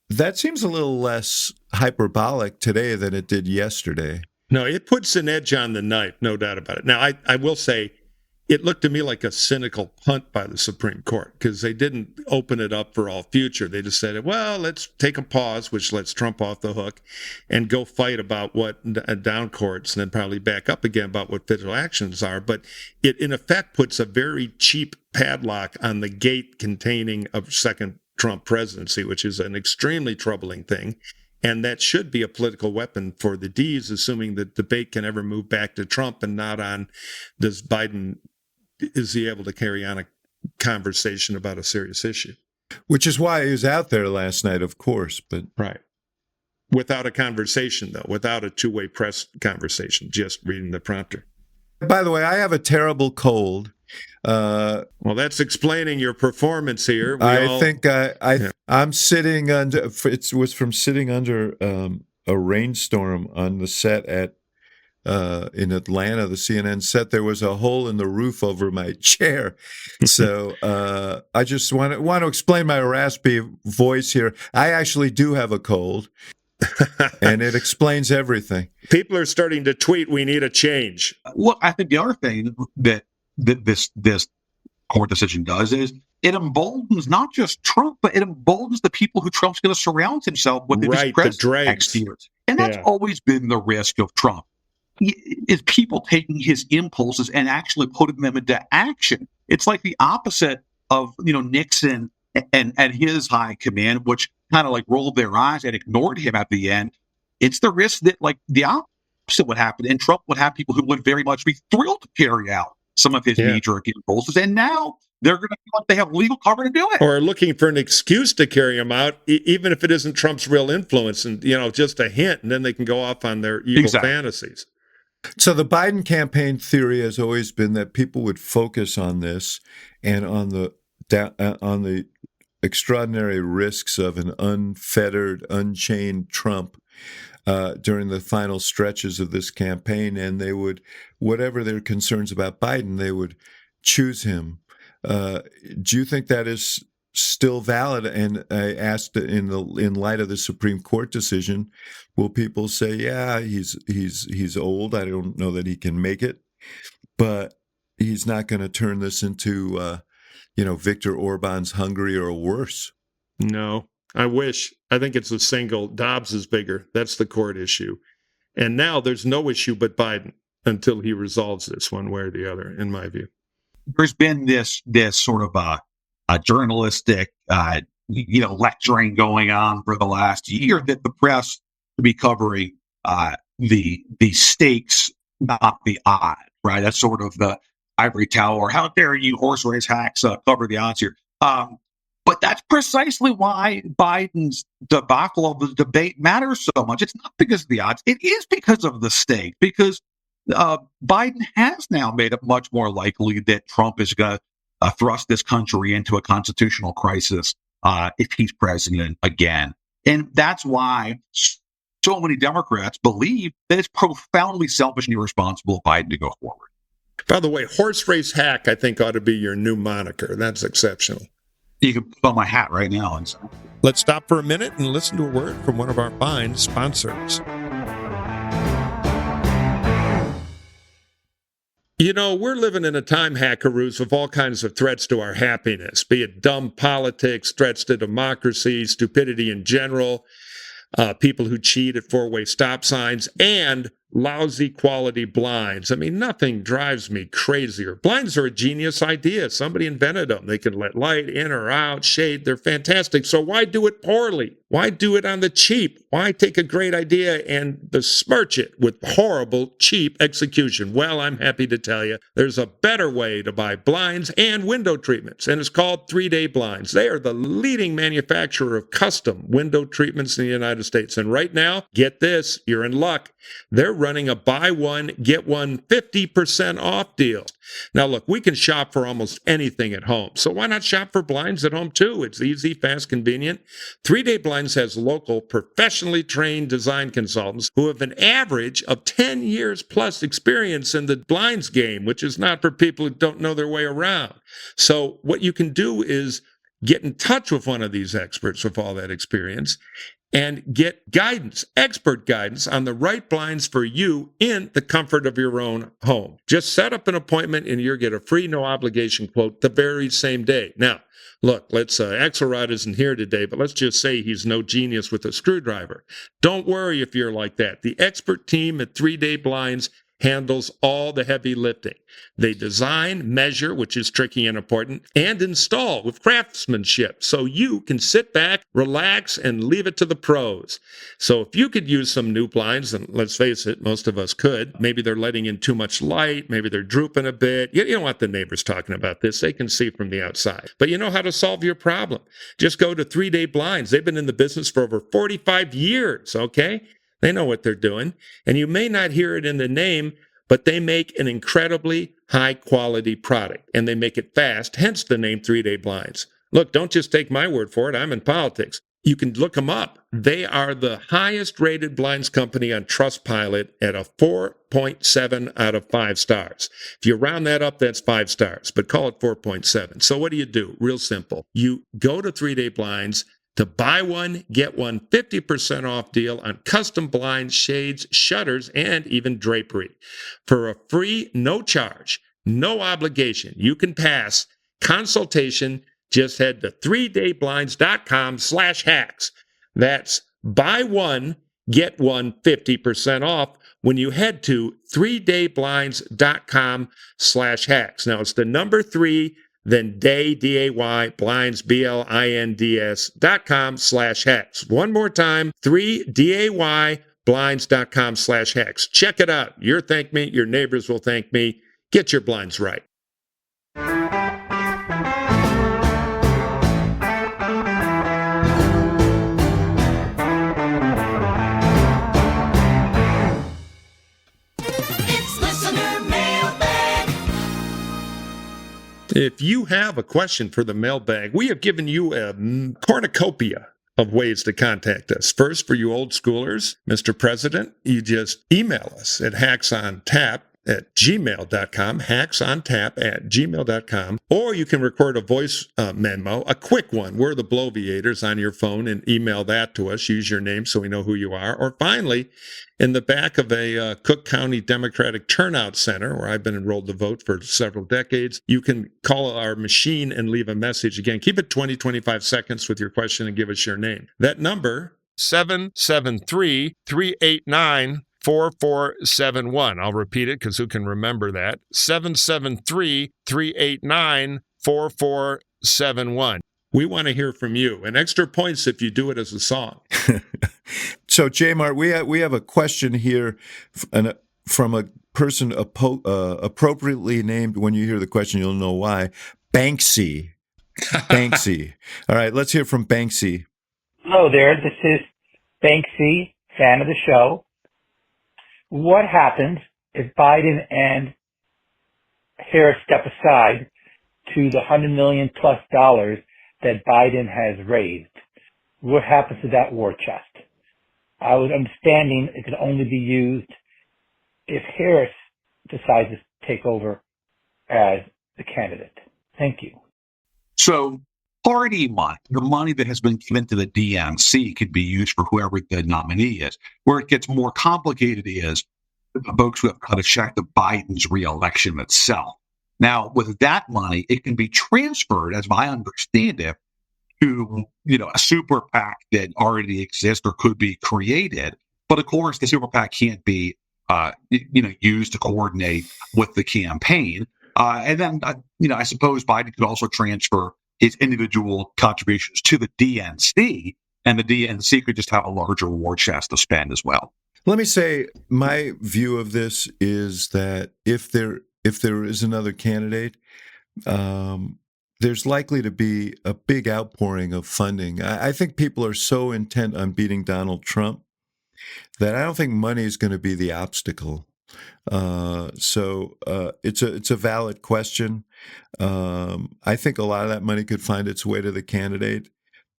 That seems a little less hyperbolic today than it did yesterday. No, it puts an edge on the knife, no doubt about it. Now, I will say it looked to me like a cynical punt by the Supreme Court because they didn't open it up for all future. They just said, well, let's take a pause, which lets Trump off the hook, and go fight about what down courts and then probably back up again about what federal actions are. But it, in effect, puts a very cheap padlock on the gate containing a second Trump presidency, which is an extremely troubling thing. And that should be a political weapon for the D's, assuming the debate can ever move back to Trump and not on is he able to carry on a conversation about a serious issue? Which is why he was out there last night, of course. But right. Without a conversation, though, without a two-way press conversation, just reading the prompter. By the way, I have a terrible cold. Well, that's explaining your performance here. I'm sitting under. It was from sitting under a rainstorm on the set at in Atlanta, the CNN set. There was a hole in the roof over my chair, so I just want to explain my raspy voice here. I actually do have a cold, and it explains everything. People are starting to tweet, "We need a change." Look, I think the other thing that this court decision does is it emboldens not just Trump, but it emboldens the people who Trump's going to surround himself with in his president next year. And that's always been the risk of Trump, is people taking his impulses and actually putting them into action. It's like the opposite of Nixon and his high command, which kind of like rolled their eyes and ignored him at the end. It's the risk that like the opposite would happen, and Trump would have people who would very much be thrilled to carry out some of his knee-jerk impulses, and now they're going to feel like they have legal cover to do it. Or looking for an excuse to carry him out, even if it isn't Trump's real influence, and just a hint, and then they can go off on their evil fantasies. So the Biden campaign theory has always been that people would focus on this and on the extraordinary risks of an unfettered, unchained Trump during the final stretches of this campaign, and they would, whatever their concerns about Biden, they would choose him. Do you think that is still valid? And I asked, in light of the Supreme Court decision, will people say, yeah, he's old, I don't know that he can make it, but he's not going to turn this into Viktor Orban's Hungary or worse? No, I wish. I think it's a single. Dobbs is bigger. That's the court issue. And now there's no issue but Biden until he resolves this one way or the other, in my view. There's been this sort of a journalistic, lecturing going on for the last year that the press to be covering the stakes, not the odds, right? That's sort of the ivory tower. How dare you horse race hacks cover the odds here? But that's precisely why Biden's debacle of the debate matters so much. It's not because of the odds. It is because of the stake, because Biden has now made it much more likely that Trump is going to thrust this country into a constitutional crisis if he's president again. And that's why so many Democrats believe that it's profoundly selfish and irresponsible of Biden to go forward. By the way, horse race hack, I think, ought to be your new moniker. That's exceptional. You can put on my hat right now. Let's stop for a minute and listen to a word from one of our fine sponsors. We're living in a time, hackaroos, of all kinds of threats to our happiness, be it dumb politics, threats to democracy, stupidity in general, people who cheat at four-way stop signs, and lousy quality blinds. I mean, nothing drives me crazier. Blinds are a genius idea. Somebody invented them. They can let light in or out, shade. They're fantastic. So why do it poorly? Why do it on the cheap? Why take a great idea and besmirch it with horrible, cheap execution? Well, I'm happy to tell you there's a better way to buy blinds and window treatments, and it's called 3-Day Blinds. They are the leading manufacturer of custom window treatments in the United States. And right now, get this, you're in luck. They're running a buy one, get one 50% off deal. Now, look, we can shop for almost anything at home. So why not shop for blinds at home, too? It's easy, fast, convenient. 3-Day Blinds has local, professionally trained design consultants who have an average of 10 years plus experience in the blinds game, which is not for people who don't know their way around. So what you can do is get in touch with one of these experts with all that experience and get guidance, expert guidance on the right blinds for you in the comfort of your own home. Just set up an appointment and you'll get a free, no obligation quote the very same day. Now, look, Axelrod isn't here today, but let's just say he's no genius with a screwdriver. Don't worry if you're like that. The expert team at 3 Day Blinds handles all the heavy lifting. They design, measure, which is tricky and important, and install with craftsmanship so you can sit back, relax, and leave it to the pros. So if you could use some new blinds, and let's face it, most of us could, maybe they're letting in too much light, maybe they're drooping a bit. You don't want the neighbors talking about this. They can see from the outside. But you know how to solve your problem. Just go to 3 Day Blinds. They've been in the business for over 45 years, okay? They know what they're doing. And you may not hear it in the name, but they make an incredibly high-quality product, and they make it fast, hence the name 3 Day Blinds. Look, don't just take my word for it. I'm in politics. You can look them up. They are the highest-rated blinds company on Trustpilot at a 4.7 out of 5 stars. If you round that up, that's 5 stars, but call it 4.7. So what do? Real simple. You go to 3 Day Blinds, to buy one, get one 50% off deal on custom blinds, shades, shutters, and even drapery. For a free, no charge, no obligation, you can pass consultation. Just head to 3dayblinds.com/hacks. That's buy one, get one 50% off when you head to 3dayblinds.com/hacks. Now it's the number 3, then day, D-A-Y, blinds, BLINDS.com/hacks. One more time, 3DAY, blinds.com/hacks. Check it out. You'll thank me. Your neighbors will thank me. Get your blinds right. If you have a question for the mailbag, we have given you a cornucopia of ways to contact us. First, for you old schoolers, Mr. President, you just email us at hacksontap@gmail.com, hacksontap@gmail.com, or you can record a voice memo, a quick one. We're the bloviators on your phone, and email that to us. Use your name so we know who you are. Or finally, in the back of a Cook County Democratic Turnout Center, where I've been enrolled to vote for several decades, you can call our machine and leave a message. Again, keep it 20, 25 seconds with your question and give us your name. That number, 773-389-4471. I'll repeat it because who can remember that? 773-389-4471. We want to hear from you, and extra points if you do it as a song. So, J-Mart, we have a question here from a person appropriately named. When you hear the question, you'll know why. Banksy. Banksy. All right, let's hear from Banksy. Hello there. This is Banksy, fan of the show. What happens if Biden and Harris step aside to the $100 million plus that Biden has raised? What happens to that war chest? I was understanding it could only be used if Harris decides to take over as the candidate. Thank you. So party money, the money that has been given to the DNC, could be used for whoever the nominee is. Where it gets more complicated is the folks who have cut a check to Biden's reelection itself. Now, with that money, it can be transferred, as I understand it, to a super PAC that already exists or could be created. But of course, the super PAC can't be used to coordinate with the campaign. And then I suppose Biden could also transfer his individual contributions to the DNC, and the DNC could just have a larger war chest to spend as well. Let me say, my view of this is that if there is another candidate, there's likely to be a big outpouring of funding. I think people are so intent on beating Donald Trump that I don't think money is going to be the obstacle. So it's a valid question. I think a lot of that money could find its way to the candidate.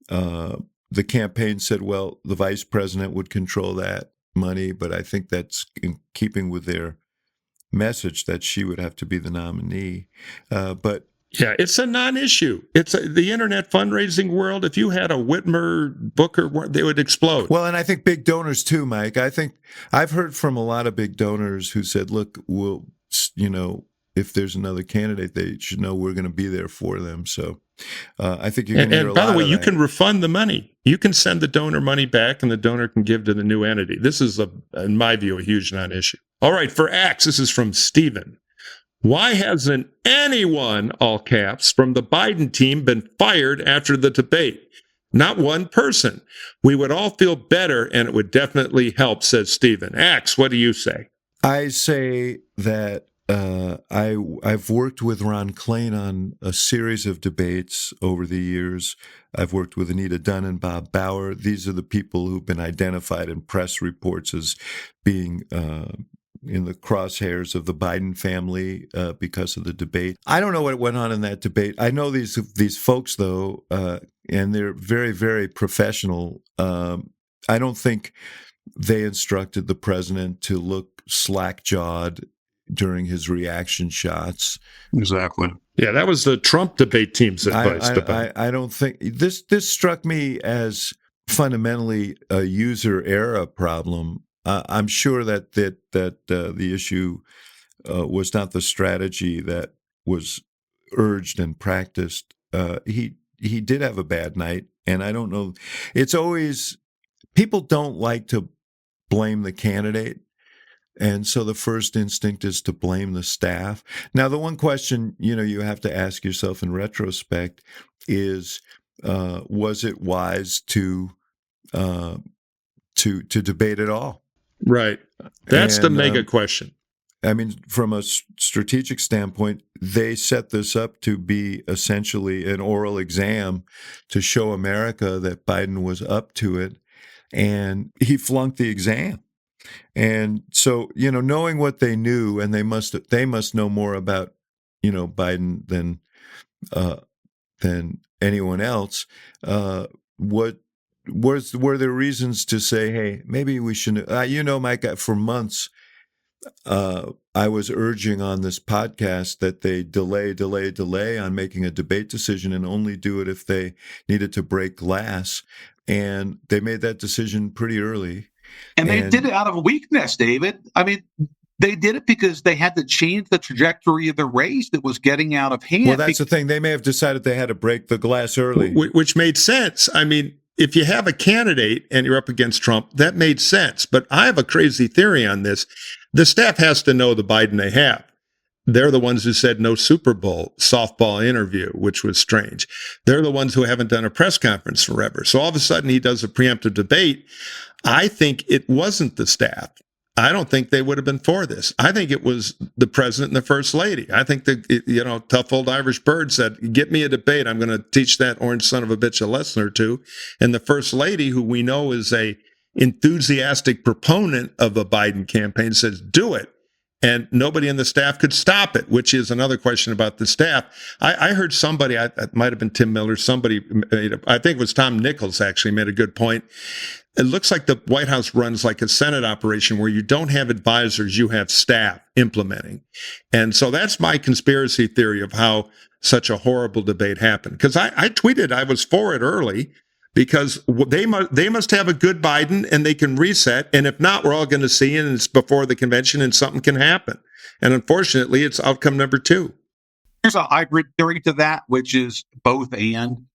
The campaign said, well, the vice president would control that money, but I think that's in keeping with their message that she would have to be the nominee. But Yeah, it's a non-issue. It's the internet fundraising world. If you had a Whitmer Booker, they would explode. Well, and I think big donors too, Mike. I think I've heard from a lot of big donors who said, look, we'll, if there's another candidate, they should know we're going to be there for them. So I think you're going to hear a lot of that. And by the way, you can refund the money. You can send the donor money back and the donor can give to the new entity. This is, in my view, a huge non-issue. All right, for Axe, this is from Stephen. Why hasn't anyone, all caps, from the Biden team been fired after the debate? Not one person. We would all feel better, and it would definitely help, says Stephen. Axe, what do you say? I say that I've worked with Ron Klain on a series of debates over the years. I've worked with Anita Dunn and Bob Bauer. These are the people who've been identified in press reports as being in the crosshairs of the Biden family because of the debate. I don't know what went on in that debate. I know these folks, though, and they're very, very professional. I don't think they instructed the president to look slack-jawed during his reaction shots. Exactly. Yeah, that was the Trump debate team's advice. I don't think this struck me as fundamentally a user error problem. I'm sure that the issue was not the strategy that was urged and practiced. He did have a bad night, and I don't know. It's always people don't like to blame the candidate, and so the first instinct is to blame the staff. Now, the one question you have to ask yourself in retrospect is, was it wise to debate at all? Right. That's the mega question. I mean, from a strategic standpoint, they set this up to be essentially an oral exam to show America that Biden was up to it, and he flunked the exam. And so, knowing what they knew, and they must know more about, Biden than anyone else. Were there reasons to say, hey, maybe we shouldn't? Mike, for months, I was urging on this podcast that they delay on making a debate decision and only do it if they needed to break glass. And they made that decision pretty early. And they did it out of weakness, David. I mean, they did it because they had to change the trajectory of the race that was getting out of hand. Well, that's the thing. They may have decided they had to break the glass early. Which made sense. I mean, if you have a candidate and you're up against Trump, that made sense. But I have a crazy theory on this. The staff has to know the Biden they have. They're the ones who said no Super Bowl softball interview, which was strange. They're the ones who haven't done a press conference forever. So all of a sudden he does a preemptive debate. I think it wasn't the staff. I don't think they would have been for this. I think it was the president and the first lady. I think tough old Irish bird said, get me a debate. I'm going to teach that orange son of a bitch a lesson or two. And the first lady, who we know is a enthusiastic proponent of a Biden campaign, says, do it. And nobody in the staff could stop it, which is another question about the staff. I heard somebody, it might have been Tim Miller, I think it was Tom Nichols actually made a good point. It looks like the White House runs like a Senate operation where you don't have advisors, you have staff implementing. And so that's my conspiracy theory of how such a horrible debate happened. Because I tweeted I was for it early because they must have a good Biden and they can reset. And if not, we're all going to see it and it's before the convention and something can happen. And unfortunately, it's outcome number 2. Here's a hybrid theory to that, which is both and.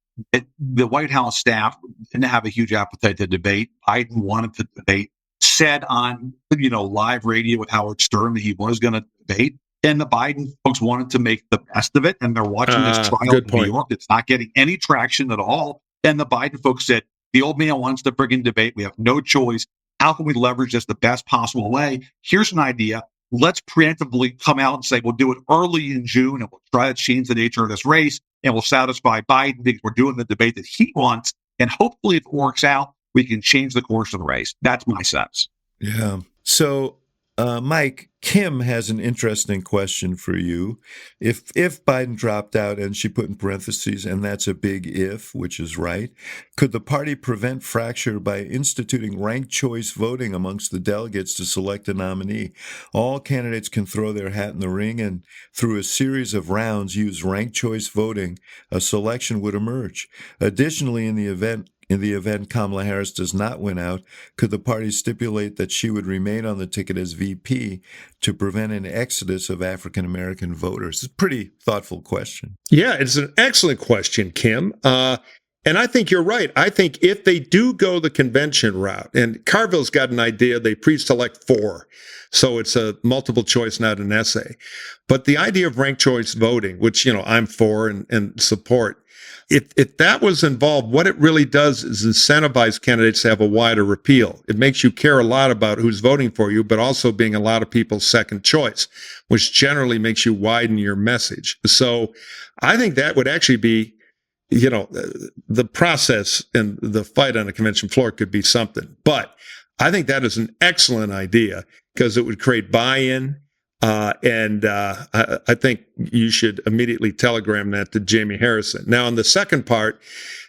The White House staff didn't have a huge appetite to debate. Biden wanted to debate, said on live radio with Howard Stern that he was going to debate. And the Biden folks wanted to make the best of it. And they're watching this trial in New York. It's not getting any traction at all. And the Biden folks said, the old man wants to friggin' debate. We have no choice. How can we leverage this the best possible way? Here's an idea. Let's preemptively come out and say, we'll do it early in June and we'll try to change the nature of this race and we'll satisfy Biden because we're doing the debate that he wants. And hopefully if it works out, we can change the course of the race. That's my sense. Yeah. So Mike, Kim has an interesting question for you. If Biden dropped out, and she put in parentheses, and that's a big if, which is right, could the party prevent fracture by instituting ranked choice voting amongst the delegates to select a nominee? All candidates can throw their hat in the ring, and through a series of rounds use ranked choice voting, a selection would emerge. Additionally, in the event Kamala Harris does not win out, could the party stipulate that she would remain on the ticket as VP to prevent an exodus of African American voters? It's a pretty thoughtful question. Yeah, it's an excellent question, Kim. And I think you're right. I think if they do go the convention route, and Carville's got an idea, they pre-select 4. So it's a multiple choice, not an essay. But the idea of ranked choice voting, which, I'm for and support, if that was involved, what it really does is incentivize candidates to have a wider appeal. It makes you care a lot about who's voting for you, but also being a lot of people's second choice, which generally makes you widen your message. So I think that would actually be, the process and the fight on a convention floor could be something. But I think that is an excellent idea because it would create buy-in. And I think you should immediately telegram that to Jamie Harrison. Now, on the second part,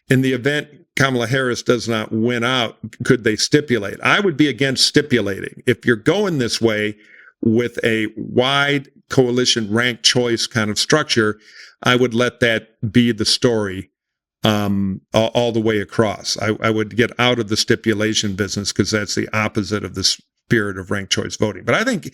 in the event Kamala Harris does not win out, could they stipulate? I would be against stipulating. If you're going this way with a wide coalition ranked choice kind of structure, I would let that be the story all the way across. I would get out of the stipulation business because that's the opposite of the spirit of ranked choice voting. But I think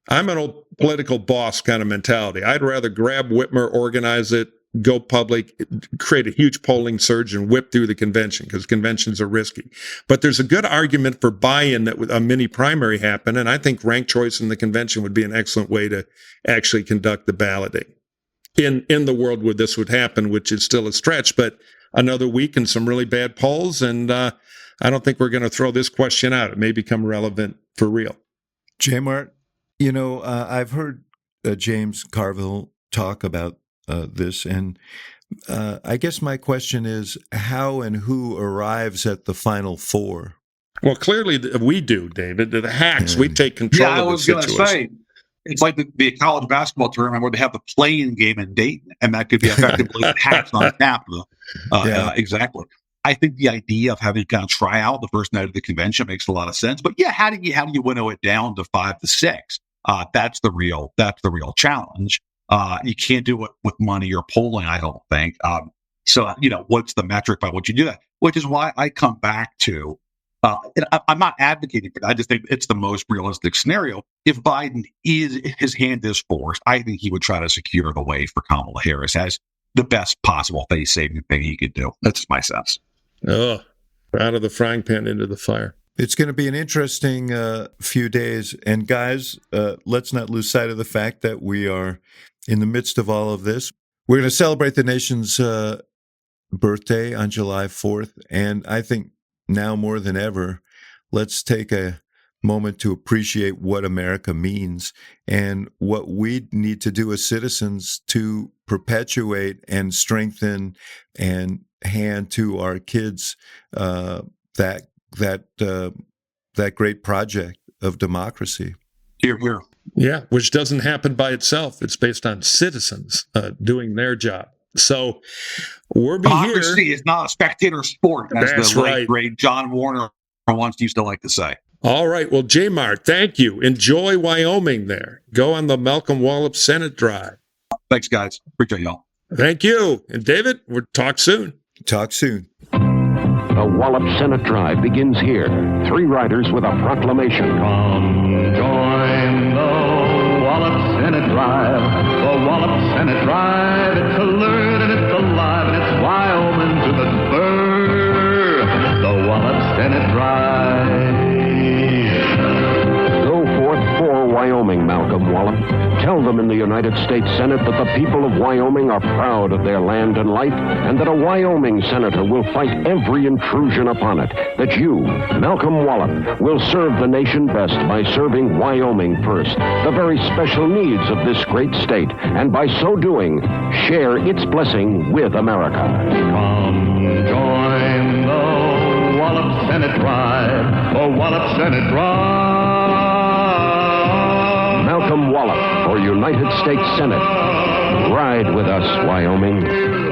I'm an old political boss kind of mentality. I'd rather grab Whitmer, organize it, go public, create a huge polling surge and whip through the convention because conventions are risky. But there's a good argument for buy-in that a mini primary happen. And I think ranked choice in the convention would be an excellent way to actually conduct the balloting in the world where this would happen, which is still a stretch, but another week and some really bad polls. And, I don't think we're going to throw this question out. It may become relevant for real. J. Mart, I've heard James Carville talk about this, and I guess my question is how and who arrives at the final 4? Well, clearly we do, David. The hacks, we take control of the situation. Yeah, I was going to say, it's like the college basketball tournament where they have the play-in game in Dayton, and that could be effectively hacks on tap. Exactly. I think the idea of having kind of try out the first night of the convention makes a lot of sense. But yeah, how do you winnow it down to 5 to 6? That's the real challenge. You can't do it with money or polling, I don't think. So what's the metric by which you do that? Which is why I come back to, I'm not advocating for that. I just think it's the most realistic scenario. If Biden his hand is forced, I think he would try to secure the way for Kamala Harris as the best possible face-saving thing he could do. That's my sense. Oh, out of the frying pan into the fire. It's going to be an interesting few days. And guys, let's not lose sight of the fact that we are in the midst of all of this. We're going to celebrate the nation's birthday on July 4th. And I think now more than ever, let's take a moment to appreciate what America means and what we need to do as citizens to perpetuate and strengthen and hand to our kids that great project of democracy. Hear, hear. Yeah, which doesn't happen by itself. It's based on citizens doing their job. So we're democracy here. Is not a spectator sport, as That's the late right. great John Warner once used to like to say. All right. Well, J-Mart, thank you. Enjoy Wyoming there. Go on the Malcolm Wallop Senate Drive. Thanks, guys. Appreciate y'all. Thank you. And David, we'll talk soon. Talk soon. The Wallop Senate Drive begins here. 3 riders with a proclamation. Come join the Wallop Senate Drive. The Wallop Senate Drive. It's alert and it's alive and it's Wyoming to the spur. The Wallop Senate Drive. Go forth for Wyoming, Malcolm Wallop. Tell them in the United States Senate that the people of Wyoming are proud of their land and life, and that a Wyoming senator will fight every intrusion upon it. That you, Malcolm Wallop, will serve the nation best by serving Wyoming first, the very special needs of this great state, and by so doing, share its blessing with America. Come join the Wallop Senate Drive, for Wallop Senate Drive. Malcolm Wallop for United States Senate. Ride with us, Wyoming.